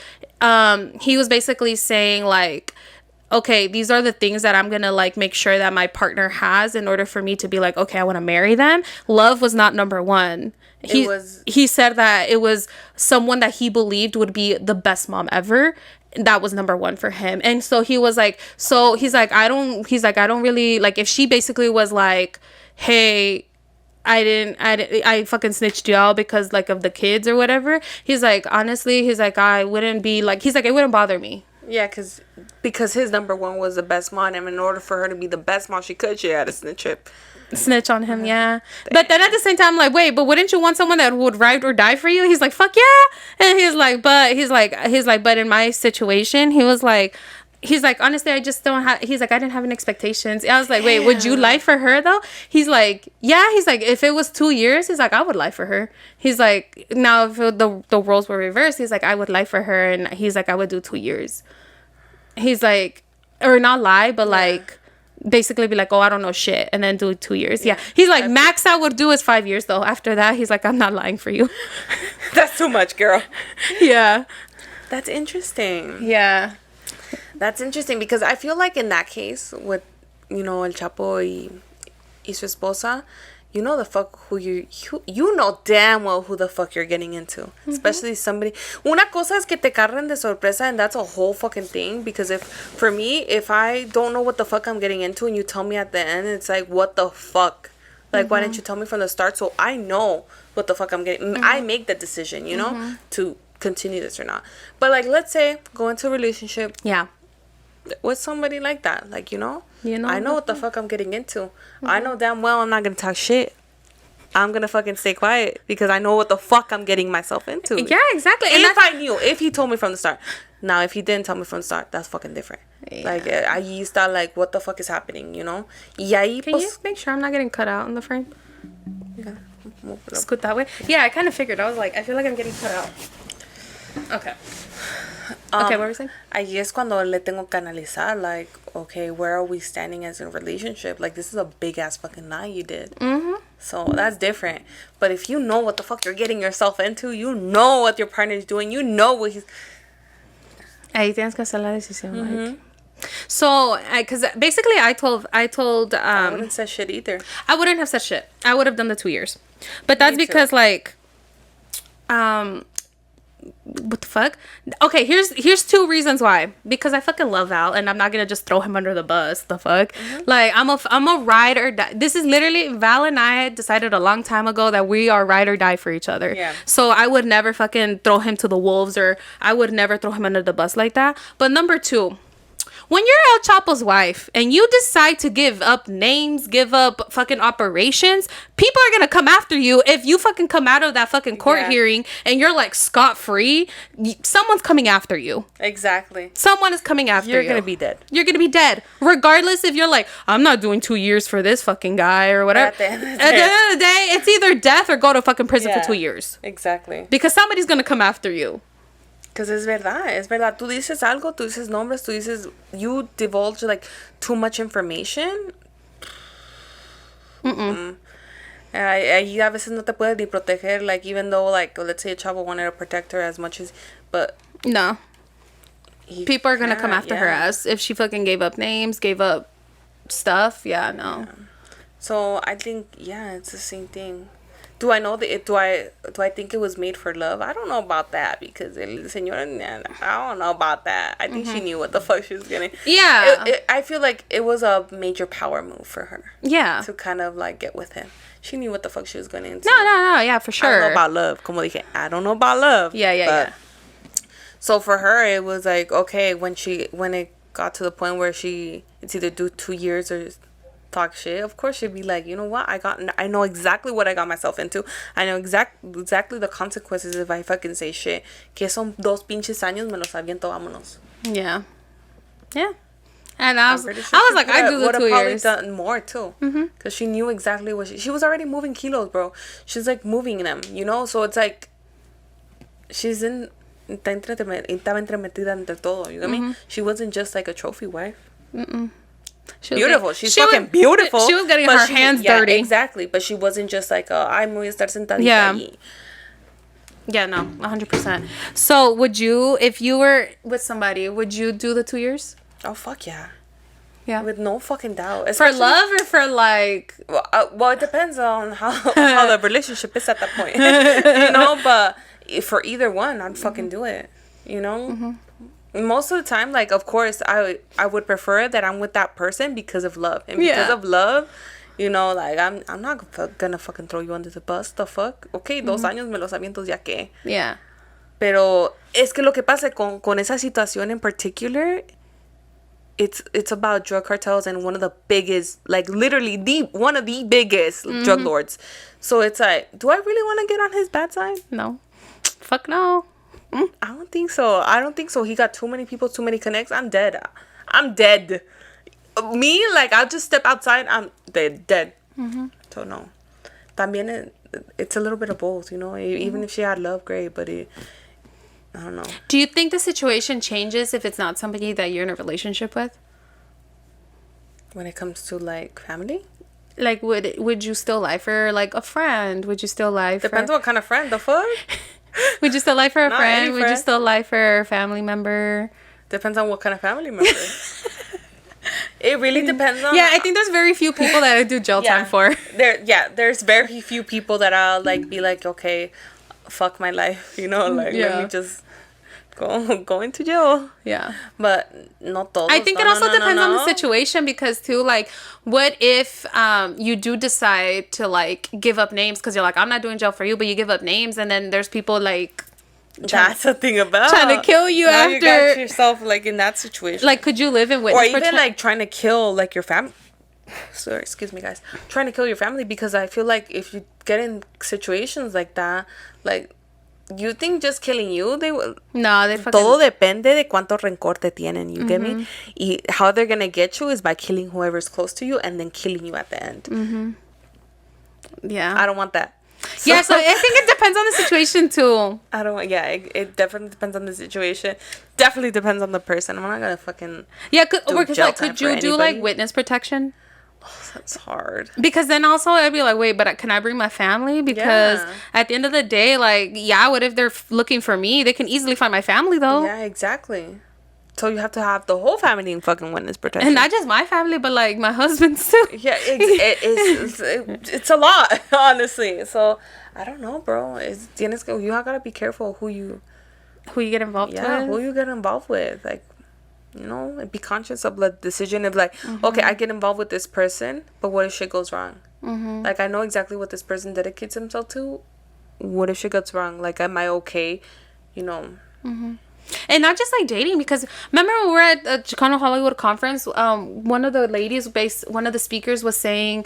he was basically saying like, okay, these are the things that I'm gonna like make sure that my partner has in order for me to be like, okay, I want to marry them. Love was not number one. He said that it was someone that he believed would be the best mom ever. That was number one for him. And so he was like, I don't really like, if she basically was like, hey, I fucking snitched you out because like of the kids or whatever. He's like, honestly, he's like, I wouldn't be like, he's like, it wouldn't bother me. Yeah, because his number one was the best mom, and in order for her to be the best mom she could, she had to snitch on him. Yeah. But then at the same time, I'm like, wait, but wouldn't you want someone that would ride or die for you? He's like, fuck yeah. And he's like, but in my situation, he's like, honestly, I just don't have, he's like, I didn't have any expectations. I was like, wait, would you lie for her though? He's like, yeah. He's like, if it was 2 years, he's like, I would lie for her. He's like, now if the roles were reversed, he's like, I would lie for her. And he's like, I would do 2 years. He's like, or not lie, but like basically be like, oh, I don't know shit. And then do 2 years. Yeah. He's like, max I would do is 5 years though. After that, he's like, I'm not lying for you. That's too much, girl. Yeah. That's interesting. Yeah. That's interesting because I feel like in that case with, you know, El Chapo y su esposa, you know the fuck you know damn well who the fuck you're getting into. Especially somebody. Una cosa es que te carguen de sorpresa, and that's a whole fucking thing. Because if I don't know what the fuck I'm getting into and you tell me at the end, it's like, what the fuck? Like, why didn't you tell me from the start so I know what the fuck I'm getting? I make the decision, you know, to continue this or not. But like, let's say go into a relationship. Yeah. With somebody like that, like, you know I know what the fuck I'm getting into. I know damn well I'm not gonna talk shit. I'm gonna fucking stay quiet because I know what the fuck I'm getting myself into. Yeah, exactly. And if he told me from the start. Now if he didn't tell me from the start, that's fucking different. Yeah. Like I used to like, what the fuck is happening, you know? Can you make sure I'm not getting cut out in the frame? Yeah. Scoot that way. Yeah, I kind of figured. I was like, I feel like I'm getting cut out. Okay. Okay, what were you saying? Ahí es cuando le tengo que analizar, like, okay, where are we standing as a relationship? Like, this is a big ass fucking lie you did. So that's different. But if you know what the fuck you're getting yourself into, you know what your partner's doing, you know what he's. Ahí tienes que hacer la decisión. Like. So, because basically I told. I wouldn't have said shit either. I wouldn't have said shit. I would have done the 2 years, but that's because like, what the fuck? Okay, here's 2 reasons why. Because I fucking love Val, and I'm not gonna just throw him under the bus. The fuck? Like, I'm a ride or die. This is literally, Val and I had decided a long time ago that we are ride or die for each other. Yeah. So I would never fucking throw him to the wolves, or I would never throw him under the bus like that. But number 2, when you're El Chapo's wife and you decide to give up names, give up fucking operations, people are gonna come after you. If you fucking come out of that fucking court hearing and you're like scot-free, someone's coming after you. Exactly. Someone is coming after you. You're gonna be dead. You're gonna be dead. Regardless if you're like, I'm not doing 2 years for this fucking guy or whatever. At the end of the day, it's either death or go to fucking prison for 2 years. Exactly. Because somebody's gonna come after you. Because es verdad. Tú dices algo, tú dices nombres, tú dices, you divulge like too much information. Ahí a veces no te puedes ni proteger, like even though like let's say Chapo wanted to protect her as much as, but no, people are gonna come after her ass if she fucking gave up names, gave up stuff. So I think it's the same thing. Do I know that? Do I think it was made for love? I don't know about that because el señor, I don't know about that. I think she knew what the fuck she was getting. Yeah, I feel like it was a major power move for her. Yeah, to kind of like get with him. She knew what the fuck she was going into. No, yeah, for sure. I don't know about love. Como dije, I don't know about love. Yeah. So for her, it was like, okay, when it got to the point where it's either do 2 years or talk shit, of course she'd be like, you know what, I know exactly what I got myself into. I know exactly the consequences if I fucking say shit. Que son 2 pinches años, me los aviento, vámonos. Yeah. And I was like, I do the 2 years. Done more too, because she knew exactly what she was already moving kilos, bro. She's like moving them, you know. So it's like she's estaba entremetida entre todo. You know what I mean? She wasn't just like a trophy wife. She was beautiful. She's fucking beautiful. She was getting her hands dirty. Exactly. But she wasn't just like, ay, me voy a estar sentadita allí. Yeah, no, 100%. So would you, if you were with somebody, would you do the 2 years? Oh, fuck yeah. Yeah. With no fucking doubt. For love or for like... Well, it depends on how the relationship is at that point. You know, but for either one, I'd fucking do it. You know? Most of the time, like, of course, I would prefer that I'm with that person because of love. And because of love, you know, like, I'm not gonna fucking throw you under the bus. The fuck? Okay, 2 años me los avientos ya que. Yeah. Pero es que lo que pasa con esa situación en particular... It's about drug cartels and one of the biggest, like literally one of the biggest drug lords. So it's like, do I really want to get on his bad side? No. Fuck no. I don't think so. He got too many people, too many connects. I'm dead. Me, like, I'll just step outside. I'm dead. So no. También it's a little bit of both, you know. Even if she had love, great, but I don't know. Do you think the situation changes if it's not somebody that you're in a relationship with? When it comes to, like, family? Like, would you still lie for, like, a friend? Would you still lie for... Depends what kind of friend. The fuck? Would you still lie for a Not friend? any Would you friend. still lie for a family member? Depends on what kind of family member. It really depends on... Yeah, I think there's very few people that I do jail time for. There's very few people that I'll, like, be like, okay, fuck my life, you know? Like, let me just... Go into jail. Yeah. But not todos. I think it also depends on the situation because too, like, what if you do decide to, like, give up names because you're like, I'm not doing jail for you, but you give up names and then there's people like that's the thing about trying to kill you now after you got yourself like in that situation. Like, could you live in witness or even like trying to kill like your family? Sorry, excuse me, guys. Trying to kill your family because I feel like if you get in situations like that, like. You think just killing you, they will... No, they fucking... Todo depende de cuánto rencor te tienen, you get me? Y how they're gonna get you is by killing whoever's close to you and then killing you at the end. Yeah. I don't want that. So I think it depends on the situation too. It definitely depends on the situation. Definitely depends on the person. I'm not gonna fucking... Yeah, could you do, like, witness protection? Oh, that's hard. Because then also I'd be like, wait, but can I bring my family? Because at the end of the day, like, what if they're looking for me? They can easily find my family, though. Yeah, exactly. So you have to have the whole family in fucking witness protection. And not just my family, but, like, my husband's too. Yeah, it's a lot, honestly. So, I don't know, bro. You gotta be careful who you get involved with. Yeah, who you get involved with. Like, you know, be conscious of the decision of like, okay, I get involved with this person, but what if shit goes wrong? Like, I know exactly what this person dedicates himself to. What if shit goes wrong? Like, am I okay? You know. And not just like dating, because remember when we were at the Chicano Hollywood conference, one of the speakers was saying,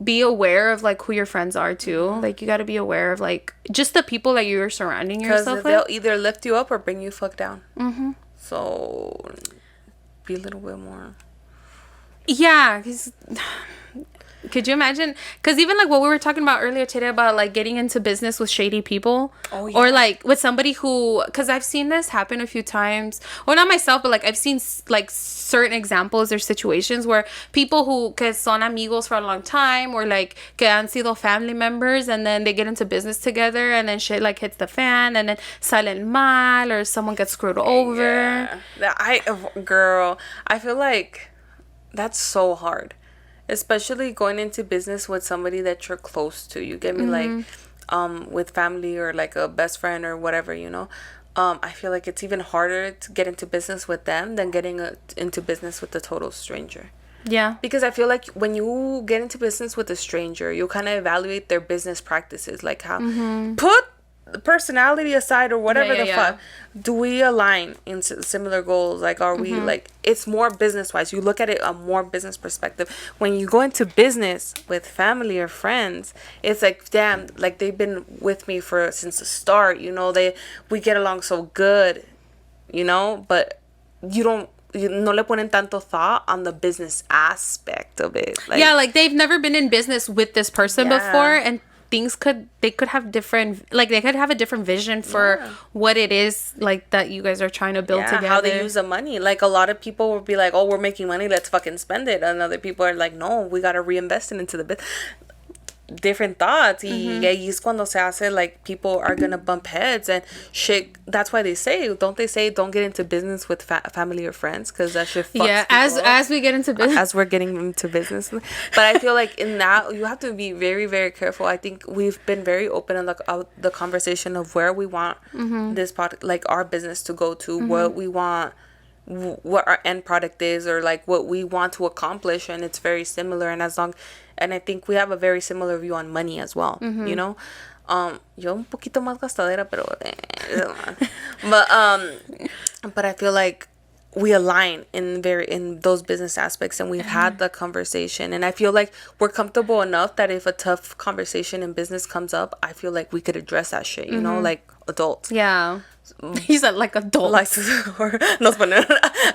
be aware of like who your friends are too. Like you got to be aware of like just the people that you're surrounding yourself with. Because they'll either lift you up or bring you fuck down. So be a little bit more. Yeah, could you imagine? Because even like what we were talking about earlier today about like getting into business with shady people, or like with somebody who, because I've seen this happen a few times, or not myself, but like I've seen like certain examples or situations where people who que son amigos for a long time, or like que han sido family members, and then they get into business together, and then shit like hits the fan, and then salen mal, or someone gets screwed over. Girl, I feel like that's so hard. Especially going into business with somebody that you're close to. You get me? Like, with family or like a best friend or whatever, you know? I feel like it's even harder to get into business with them than getting into business with a total stranger. Yeah. Because I feel like when you get into business with a stranger, you kind of evaluate their business practices. Like how, put the personality aside or whatever fuck, do we align in similar goals? Like, are we like, it's more business wise. You look at it a more business perspective. When you go into business with family or friends, it's like, damn, like they've been with me since the start, you know, we get along so good, you know, but you no le ponen tanto thought on the business aspect of it. Like, yeah, like they've never been in business with this person before, and they could have a different vision for what it is like that you guys are trying to build together. How they use the money. Like a lot of people will be like, oh, we're making money, let's fucking spend it. And other people are like, no, we gotta reinvest it into the business. Different thoughts. Y ahí es cuando se hace like people are gonna bump heads and shit. That's why don't they say don't get into business with family or friends, because that shit fucks as we get into business, as we're getting into business. But I feel like in that you have to be very, very careful. I think we've been very open in the conversation of where we want this product, like our business, to go to, what we want, what our end product is, or like what we want to accomplish, and it's very similar. And I think we have a very similar view on money as well, you know? Yo un poquito más gastadera, pero but I feel like we align in those business aspects, and we've had the conversation, and I feel like we're comfortable enough that if a tough conversation in business comes up, I feel like we could address that shit, you know, like adults. Yeah. He said like adults. Like, nos ponen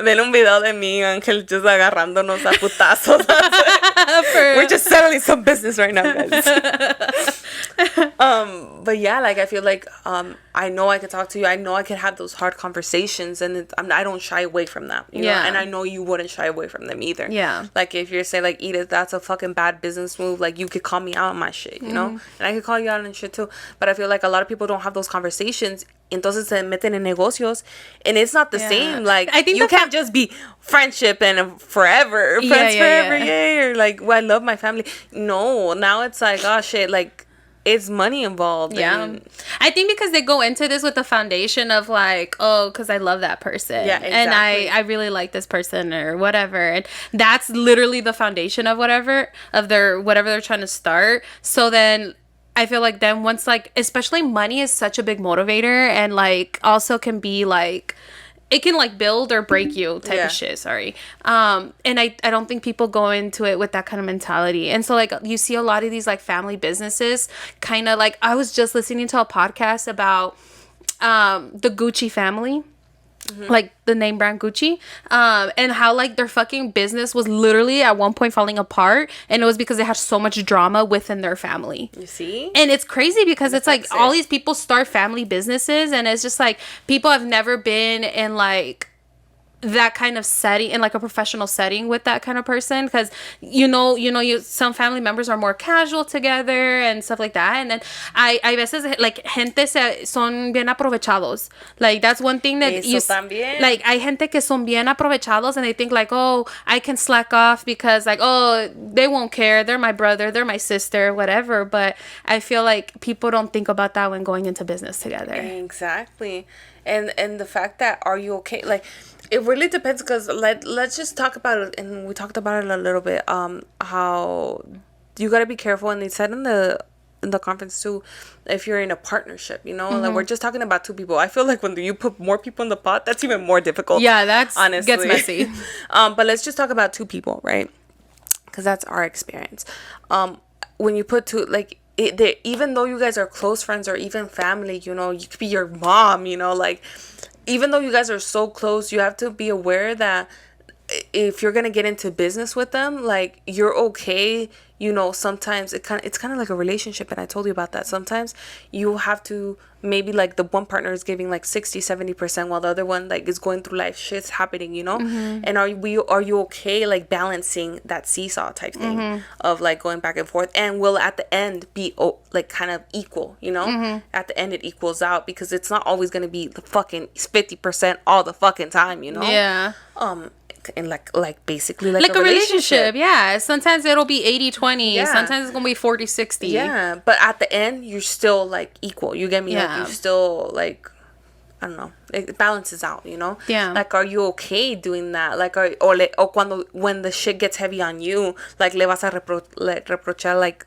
ven un video de mí, Ángel, just agarrándonos a putazos. We're just settling some business right now, guys. But yeah, like I feel like I know I could talk to you. I know I could have those hard conversations, and I don't shy away from them. You know? And I know you wouldn't shy away from them either. Yeah. Like if you're saying like, Edith, that's a fucking bad business move, like you could call me out on my shit, you know, and I could call you out on shit too. But I feel like a lot of people don't have those conversations. Entonces se meten en negocios, and it's not the same. Like I think you can't just be friendship and forever friends forever, or like, well, I love my family. No, now it's like, oh shit, like it's money involved. Yeah, I think because they go into this with the foundation of like, oh, because I love that person, exactly. And I really like this person or whatever, and that's literally the foundation of whatever they're trying to start. So then I feel like then once like, especially money is such a big motivator, and like also can be like, it can like build or break you type of shit. Sorry. And I don't think people go into it with that kind of mentality. And so like you see a lot of these like family businesses kind of like, I was just listening to a podcast about the Gucci family. Like the name brand Gucci, and how like their fucking business was literally at one point falling apart, and it was because they had so much drama within their family. You see? And it's crazy because it's like all these people start family businesses, and it's just like people have never been in like that kind of setting, in like a professional setting with that kind of person, because some family members are more casual together and stuff like that, and then I veces like gente son bien aprovechados, like that's one thing that like hay gente que son bien aprovechados, and they think like, oh, I can slack off because like, oh, they won't care, they're my brother, they're my sister, whatever. But I feel like people don't think about that when going into business together. Exactly. And the fact that, are you okay, like it really depends, because let's just talk about it, and we talked about it a little bit, how you got to be careful, and they said in the the conference too, if you're in a partnership, you know, like we're just talking about two people. I feel like when you put more people in the pot, that's even more difficult. Yeah, that's honestly gets messy. But let's just talk about two people, right? Because that's our experience. When you put two, like, even though you guys are close friends or even family, you know, you could be your mom, you know, like, even though you guys are so close, you have to be aware that if you're gonna get into business with them, like, you're okay, you know. Sometimes it's kind of like a relationship, and I told you about that. Sometimes you have to, maybe like the one partner is giving like 60-70% while the other one like is going through life, shit's happening, you know. And are you okay like balancing that seesaw type thing of like going back and forth, and will at the end be like kind of equal, you know. At the end it equals out, because it's not always gonna be the fucking 50% all the fucking time, you know. Yeah. And like basically like a relationship. Yeah, sometimes it'll be 80-20. Yeah. Sometimes it's gonna be 40-60. Yeah, but at the end you're still like equal, you get me? Yeah. Like, you're still like, I don't know, it balances out, you know. Yeah. Like, are you okay doing that? Like, when the shit gets heavy on you, like, le vas a reprochar, like,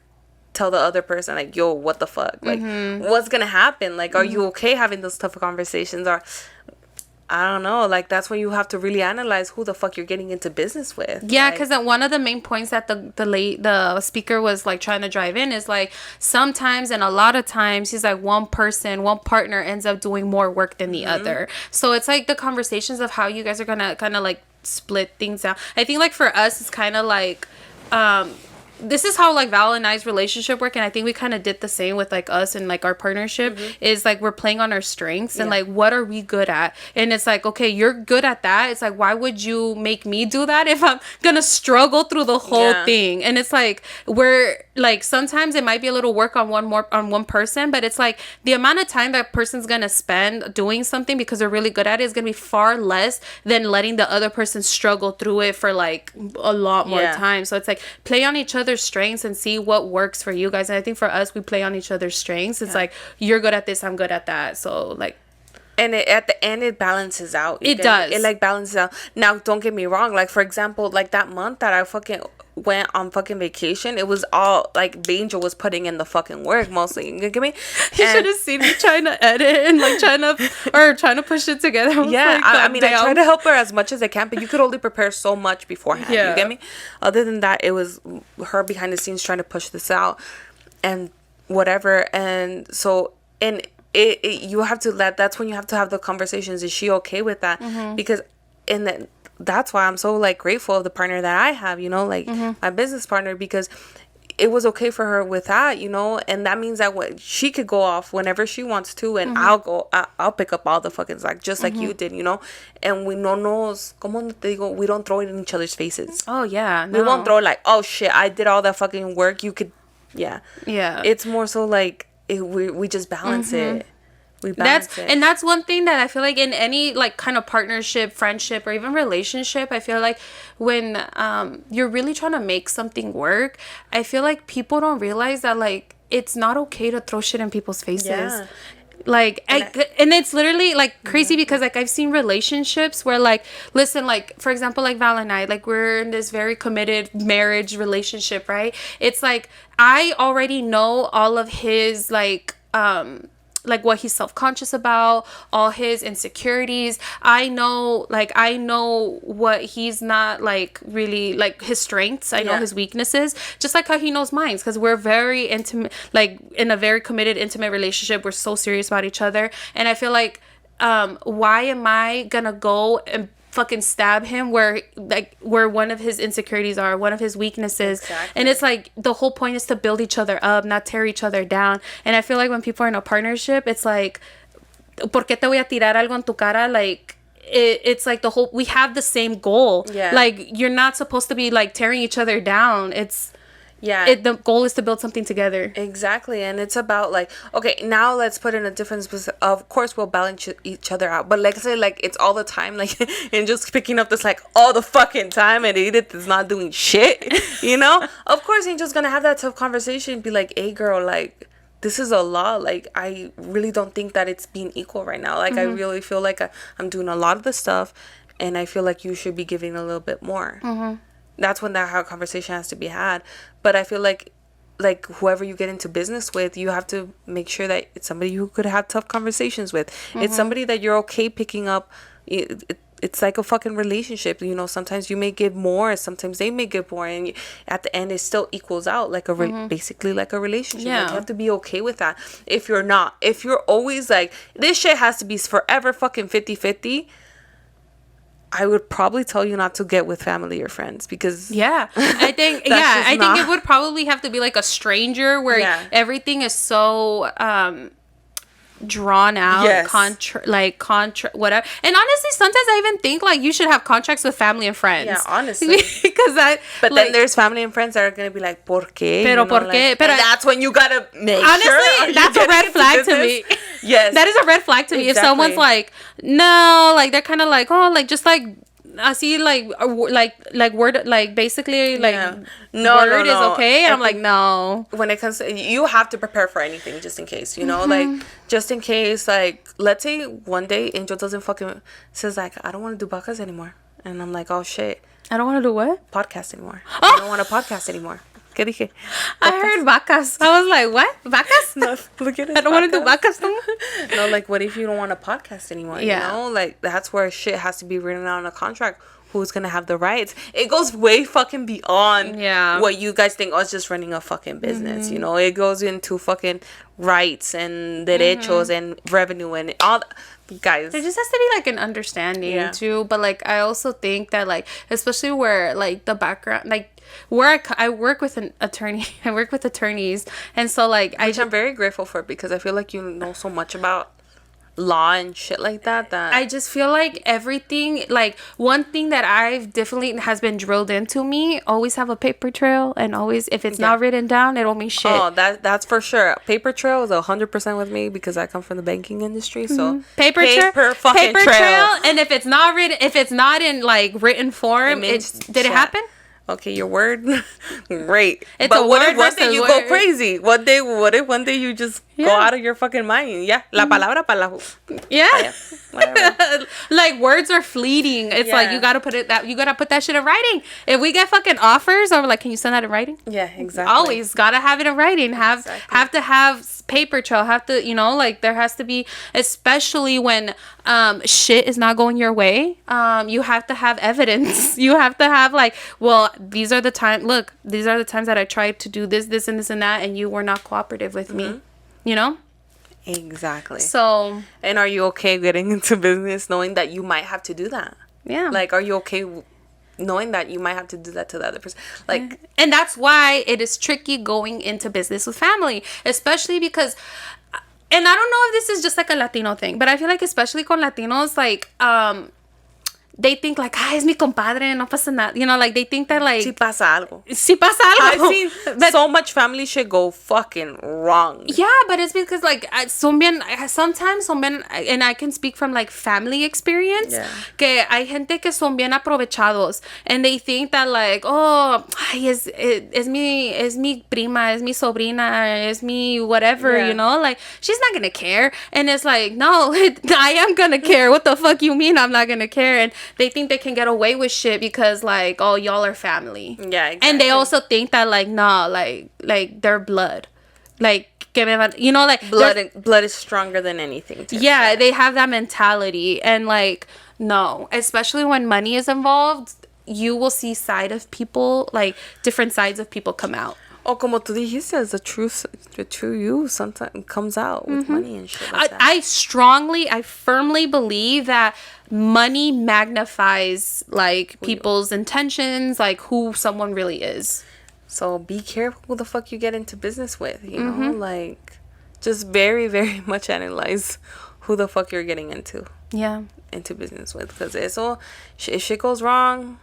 tell the other person like, yo, what the fuck, like, what's gonna happen? Like, are you okay having those tough conversations? Or I don't know, like, that's when you have to really analyze who the fuck you're getting into business with. Yeah, like, because one of the main points that the speaker was like trying to drive in is like, sometimes and a lot of times he's like, one partner ends up doing more work than the other. So it's like the conversations of how you guys are gonna kind of like split things out. I think like for us it's kind of like this is how like Val and I's relationship work, and I think we kind of did the same with like us and like our partnership. Is like we're playing on our strengths and like what are we good at, and it's like, okay, you're good at that. It's like, why would you make me do that if I'm gonna struggle through the whole thing? And it's like, we're like, sometimes it might be a little work on one person, but it's like the amount of time that person's gonna spend doing something because they're really good at it is gonna be far less than letting the other person struggle through it for like a lot more time. So it's like, play on each other's strengths and see what works for you guys. And I think for us, we play on each other's strengths. It's like, you're good at this, I'm good at that. So like, and at the end it balances out. It does. It like balances out. Now, don't get me wrong, like, for example, like that month that I fucking went on fucking vacation, it was all like Angel was putting in the fucking work mostly, you get me? You should have seen me trying to edit and like trying to push it together. Yeah, like, I mean, I try to help her as much as I can, but you could only prepare so much beforehand. You get me? Other than that, it was her behind the scenes trying to push this out and whatever. And so, and you have to that's when you have to have the conversations. Is she okay with that? Because that's why I'm so like grateful of the partner that I have, you know, like my business partner, because it was okay for her with that, you know. And that means that she could go off whenever she wants to, and I'll pick up all the fucking slack, just like you did, you know. And we we don't throw it in each other's faces. Oh yeah, no. We won't throw like, oh shit, I did all that fucking work, you could. Yeah It's more so like we just balance it. We balance it. And that's one thing that I feel like in any like kind of partnership, friendship, or even relationship, I feel like when you're really trying to make something work, I feel like people don't realize that like it's not okay to throw shit in people's faces. Like, and it's literally like crazy because like I've seen relationships where like, listen, like for example, like Val and I, like we're in this very committed marriage relationship, right? It's like I already know all of his like what he's self-conscious about, all his insecurities. I know what he's not like really like his strengths. I know his weaknesses, just like how he knows mine, because we're very intimate, like in a very committed, intimate relationship. We're so serious about each other. And I feel like why am I gonna go and fucking stab him where one of his insecurities are, one of his weaknesses. Exactly. And it's like the whole point is to build each other up, not tear each other down. And I feel like when people are in a partnership, it's like, ¿por qué te voy a tirar algo en tu cara? Like it's like the whole, we have the same goal. Like you're not supposed to be like tearing each other down. It's the goal is to build something together. Exactly. And it's about like, okay, now let's put in a difference. Of course we'll balance each other out, but like I say, like it's all the time, like, and just picking up this like all the fucking time, and Edith is not doing shit, you know. Of course Angel's gonna have that tough conversation and be like, hey girl, like this is a lot, like I really don't think that it's being equal right now, like I really feel like I'm doing a lot of the stuff and I feel like you should be giving a little bit more. That's when that conversation has to be had. But I feel like like whoever you get into business with, you have to make sure that it's somebody you could have tough conversations with. It's somebody that you're okay picking up. It's like a fucking relationship, you know. Sometimes you may give more, sometimes they may give more, and at the end it still equals out like basically like a relationship. Like, you have to be okay with that. If you're always like, this shit has to be forever fucking 50-50, I would probably tell you not to get with family or friends, because I think think it would probably have to be like a stranger where everything is so drawn out, whatever. And honestly, sometimes I even think like you should have contracts with family and friends. Yeah, honestly. Because but then there's family and friends that are gonna be like, ¿por qué? Pero por qué? Like, pero that's when you gotta make honestly, that's a red flag to me. Yes, that is a red flag to me. If someone's like, no, like they're kind of like, oh, like just like I see like word, like basically like word is okay, and I'm like, no. When it comes to, you have to prepare for anything just in case, you know, like just in case, like let's say one day Angel doesn't fucking says like, I don't want to do podcasts anymore, and I'm like, oh shit, I don't want to do what? Podcast anymore. I don't want to podcast anymore. ¿Qué dije? I heard vacas. I was like, what? Vacas? No, look at it. I don't want to do vacas no more. No, like, what if you don't want to podcast anymore? Yeah. You know? Like, that's where shit has to be written out in a contract. Who's going to have the rights? It goes way fucking beyond what you guys think. Oh, it's just running a fucking business. You know, it goes into fucking rights and derechos and revenue and all guys. There just has to be like an understanding too. But like, I also think that like, especially where like the background, like, where I work with an attorney. I work with attorneys, and so like I'm very grateful for it, because I feel like you know so much about law and shit like that I just feel like everything, like one thing that I've definitely has been drilled into me, always have a paper trail, and always, if it's not written down, it don't mean shit. Oh, that's for sure. Paper trail is 100% with me, because I come from the banking industry. So paper trail, and if it's not written, if it's not in like written form, did it happen? Okay, your word, great. But what if one day you go crazy? What if one day you just go out of your fucking mind? Yeah, la palabra para la. Yeah. Like words are fleeting. It's like you gotta put that shit in writing. If we get fucking offers, or like, can you send that in writing? Yeah, exactly. Always gotta have it in writing. Have to have paper trail. Have to, you know, like there has to be, especially when shit is not going your way. You have to have evidence. You have to have like, well, these are the times that I tried to do this and this and that, and you were not cooperative with me. You know? Exactly. So, and are you okay getting into business knowing that you might have to do that? Yeah. Like, are you okay knowing that you might have to do that to the other person? Like, and that's why it is tricky going into business with family, especially because, and I don't know if this is just like a Latino thing, but I feel like especially con Latinos, like, they think like, es mi compadre, no pasa nada. You know, like they think that like... Si pasa algo. I've seen so much family shit go fucking wrong. Yeah, but it's because like, sometimes son bien, and I can speak from like family experience, que hay gente que son bien aprovechados, and they think that like, oh, es mi prima, es mi sobrina, es mi whatever, you know, like she's not gonna care. And it's like, no, I am gonna care. What the fuck you mean I'm not gonna care? And they think they can get away with shit because like, oh, y'all are family. Yeah, exactly. And they also think that like, nah, like they're blood. Like, you know, like blood is stronger than anything. Yeah, they have that mentality. And like, no, especially when money is involved, you will see like different sides of people come out. Oh, como tú dijiste, the true you sometimes comes out with money and shit like that. I firmly believe that money magnifies like people's intentions, like who someone really is. So be careful who the fuck you get into business with, you know? Like, just very, very much analyze who the fuck you're getting into. Yeah. Into business with. Because if shit goes wrong,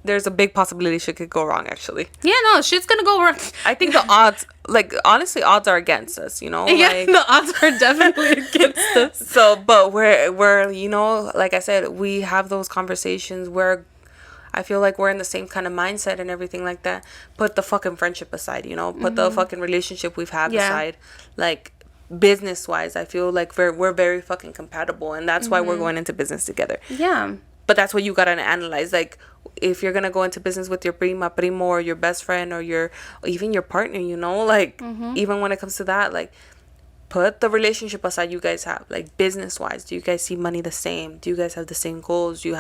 there's a big possibility shit could go wrong, actually. Yeah, no, shit's gonna go wrong. I think the odds, like, honestly, odds are against us, you know? Yeah, like, the odds are definitely against us. So, but we're, you know, like I said, we have those conversations where I feel like we're in the same kind of mindset and everything like that. Put the fucking friendship aside, you know? Put the fucking relationship we've had aside. Like, business-wise, I feel like we're very fucking compatible. And that's why we're going into business together. Yeah. But that's what you gotta analyze. Like, if you're gonna go into business with your primo, or your best friend, or even your partner, you know, like, even when it comes to that, like, put the relationship aside you guys have, like, business wise. Do you guys see money the same? Do you guys have the same goals? Do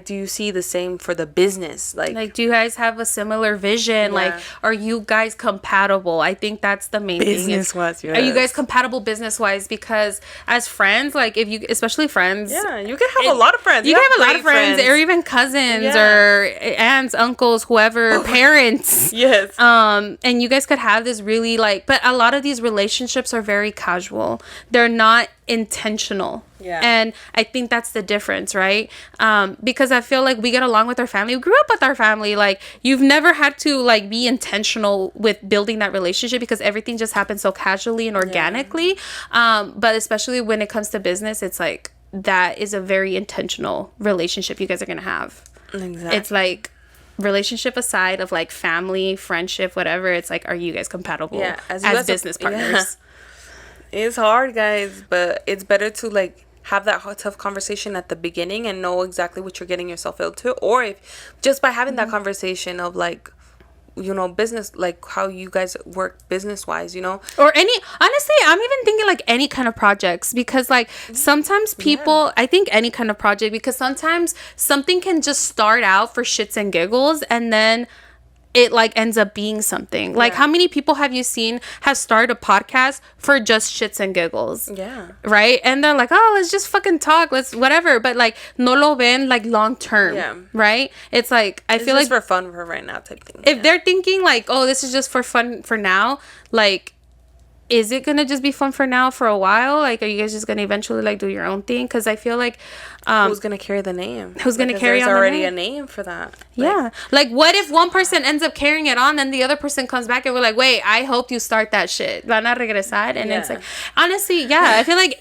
you see the same for the business? Like, do you guys have a similar vision? Like, are you guys compatible? I think that's the main thing. Business wise, are you guys compatible business wise? Because as friends, like, if you, especially friends, you can have a lot of friends. You can have a lot of friends, or even cousins, or aunts, uncles, whoever, parents. Yes. And you guys could have this really, like, but a lot of these relationships are very casual. They're not intentional. And I think that's the difference, right? Because I feel like we get along with our family. We grew up with our family. Like, you've never had to, like, be intentional with building that relationship, because everything just happens so casually and organically. But especially when it comes to business, it's like, that is a very intentional relationship you guys are gonna have. Exactly. It's like, relationship aside of, like, family, friendship, whatever, it's like, are you guys compatible as business partners? It's hard, guys, but it's better to, like, have that tough conversation at the beginning and know exactly what you're getting yourself into. Or if just by having that conversation of, like, you know, business, like, how you guys work business wise, you know, or honestly, I'm even thinking, like, any kind of projects, because, like, sometimes people, I think any kind of project, because sometimes something can just start out for shits and giggles, and then it, like, ends up being something. Like, how many people have you seen have started a podcast for just shits and giggles? Right? And they're like, oh, let's just fucking talk. Let's whatever. But, like, no lo ven, like, long term. Right? It's like, I feel like for fun for right now type thing. If they're thinking, like, oh, this is just for fun for now, like, is it gonna just be fun for now for a while? Like, are you guys just gonna eventually, like, do your own thing? Because I feel like who's gonna carry the name? Who's gonna carry on the name? There's already a name for that. Like, what if one person ends up carrying it on, then the other person comes back and we're like, wait, I hope you start that shit. Van a regresar. And it's like, honestly, I feel like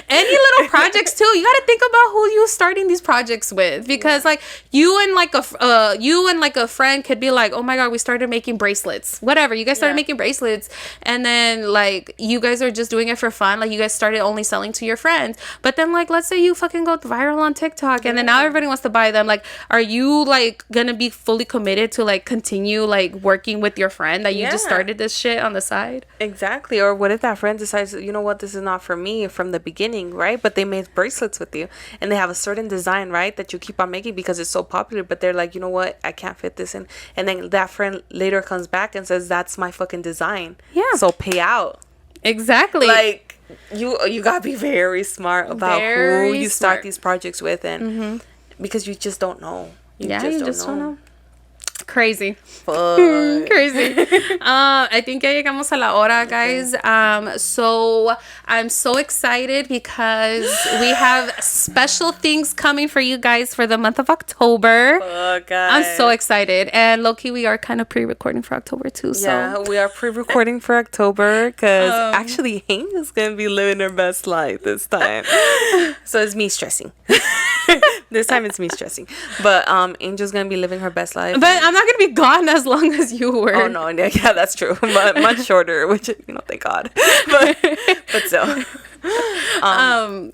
any little projects too, you gotta think about who you starting these projects with, because like you and like a friend could be like, oh my god, we started making bracelets, whatever, you guys started making bracelets, and then like you guys are just doing it for fun, like you guys started only selling to your friends, but then like let's say you fucking go viral on TikTok and then now everybody wants to buy them. Like, are you like gonna be fully committed to like continue like working with your friend that you just started this shit on the side? Exactly. Or what if that friend decides, you know what, this is not for me from the beginning, right? But they made bracelets with you and they have a certain design, right, that you keep on making because it's so popular, but they're like, you know what, I can't fit this in, and then that friend later comes back and says, that's my fucking design, so pay out. Exactly. Like, you gotta be very smart about who you start these projects with, and because you just don't know. You just don't know. Crazy. Crazy. I think ya llegamos a la hora, guys. So I'm so excited because we have special things coming for you guys for the month of October. I'm so excited, and low-key we are kind of pre-recording for October too. So we are pre-recording for October because actually Angel's gonna be living her best life this time. So it's me stressing. This time it's me stressing, but Angel's gonna be living her best life. But I'm not gonna be gone as long as you were. Oh no, yeah, that's true. But much shorter, which, you know, thank God. But still.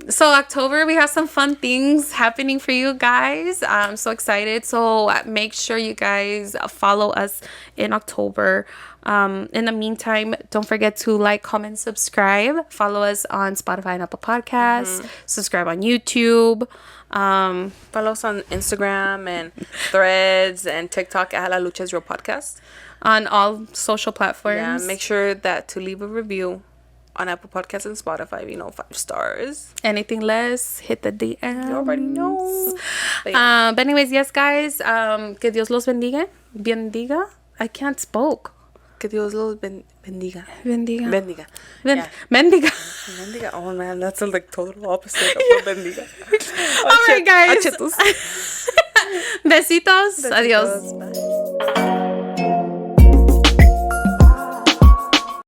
So October we have some fun things happening for you guys. I'm so excited. So make sure you guys follow us in October. In the meantime, don't forget to like, comment, subscribe. Follow us on Spotify and Apple Podcasts. Subscribe on YouTube. Follow us on Instagram and Threads and TikTok at La Lucha's Real Podcast. On all social platforms. Yeah, make sure that to leave a review on Apple Podcasts and Spotify, 5 stars. Anything less, hit the DM. You already know. But anyways, yes, guys. Que Dios los bendiga. Bendiga. I can't spoke. Que Dios los bendiga. Bendiga. Bendiga. Bendiga. Bendiga. Oh man, that's like total opposite of bendiga. All right, guys. Besitos. Besitos. Adios. Bye.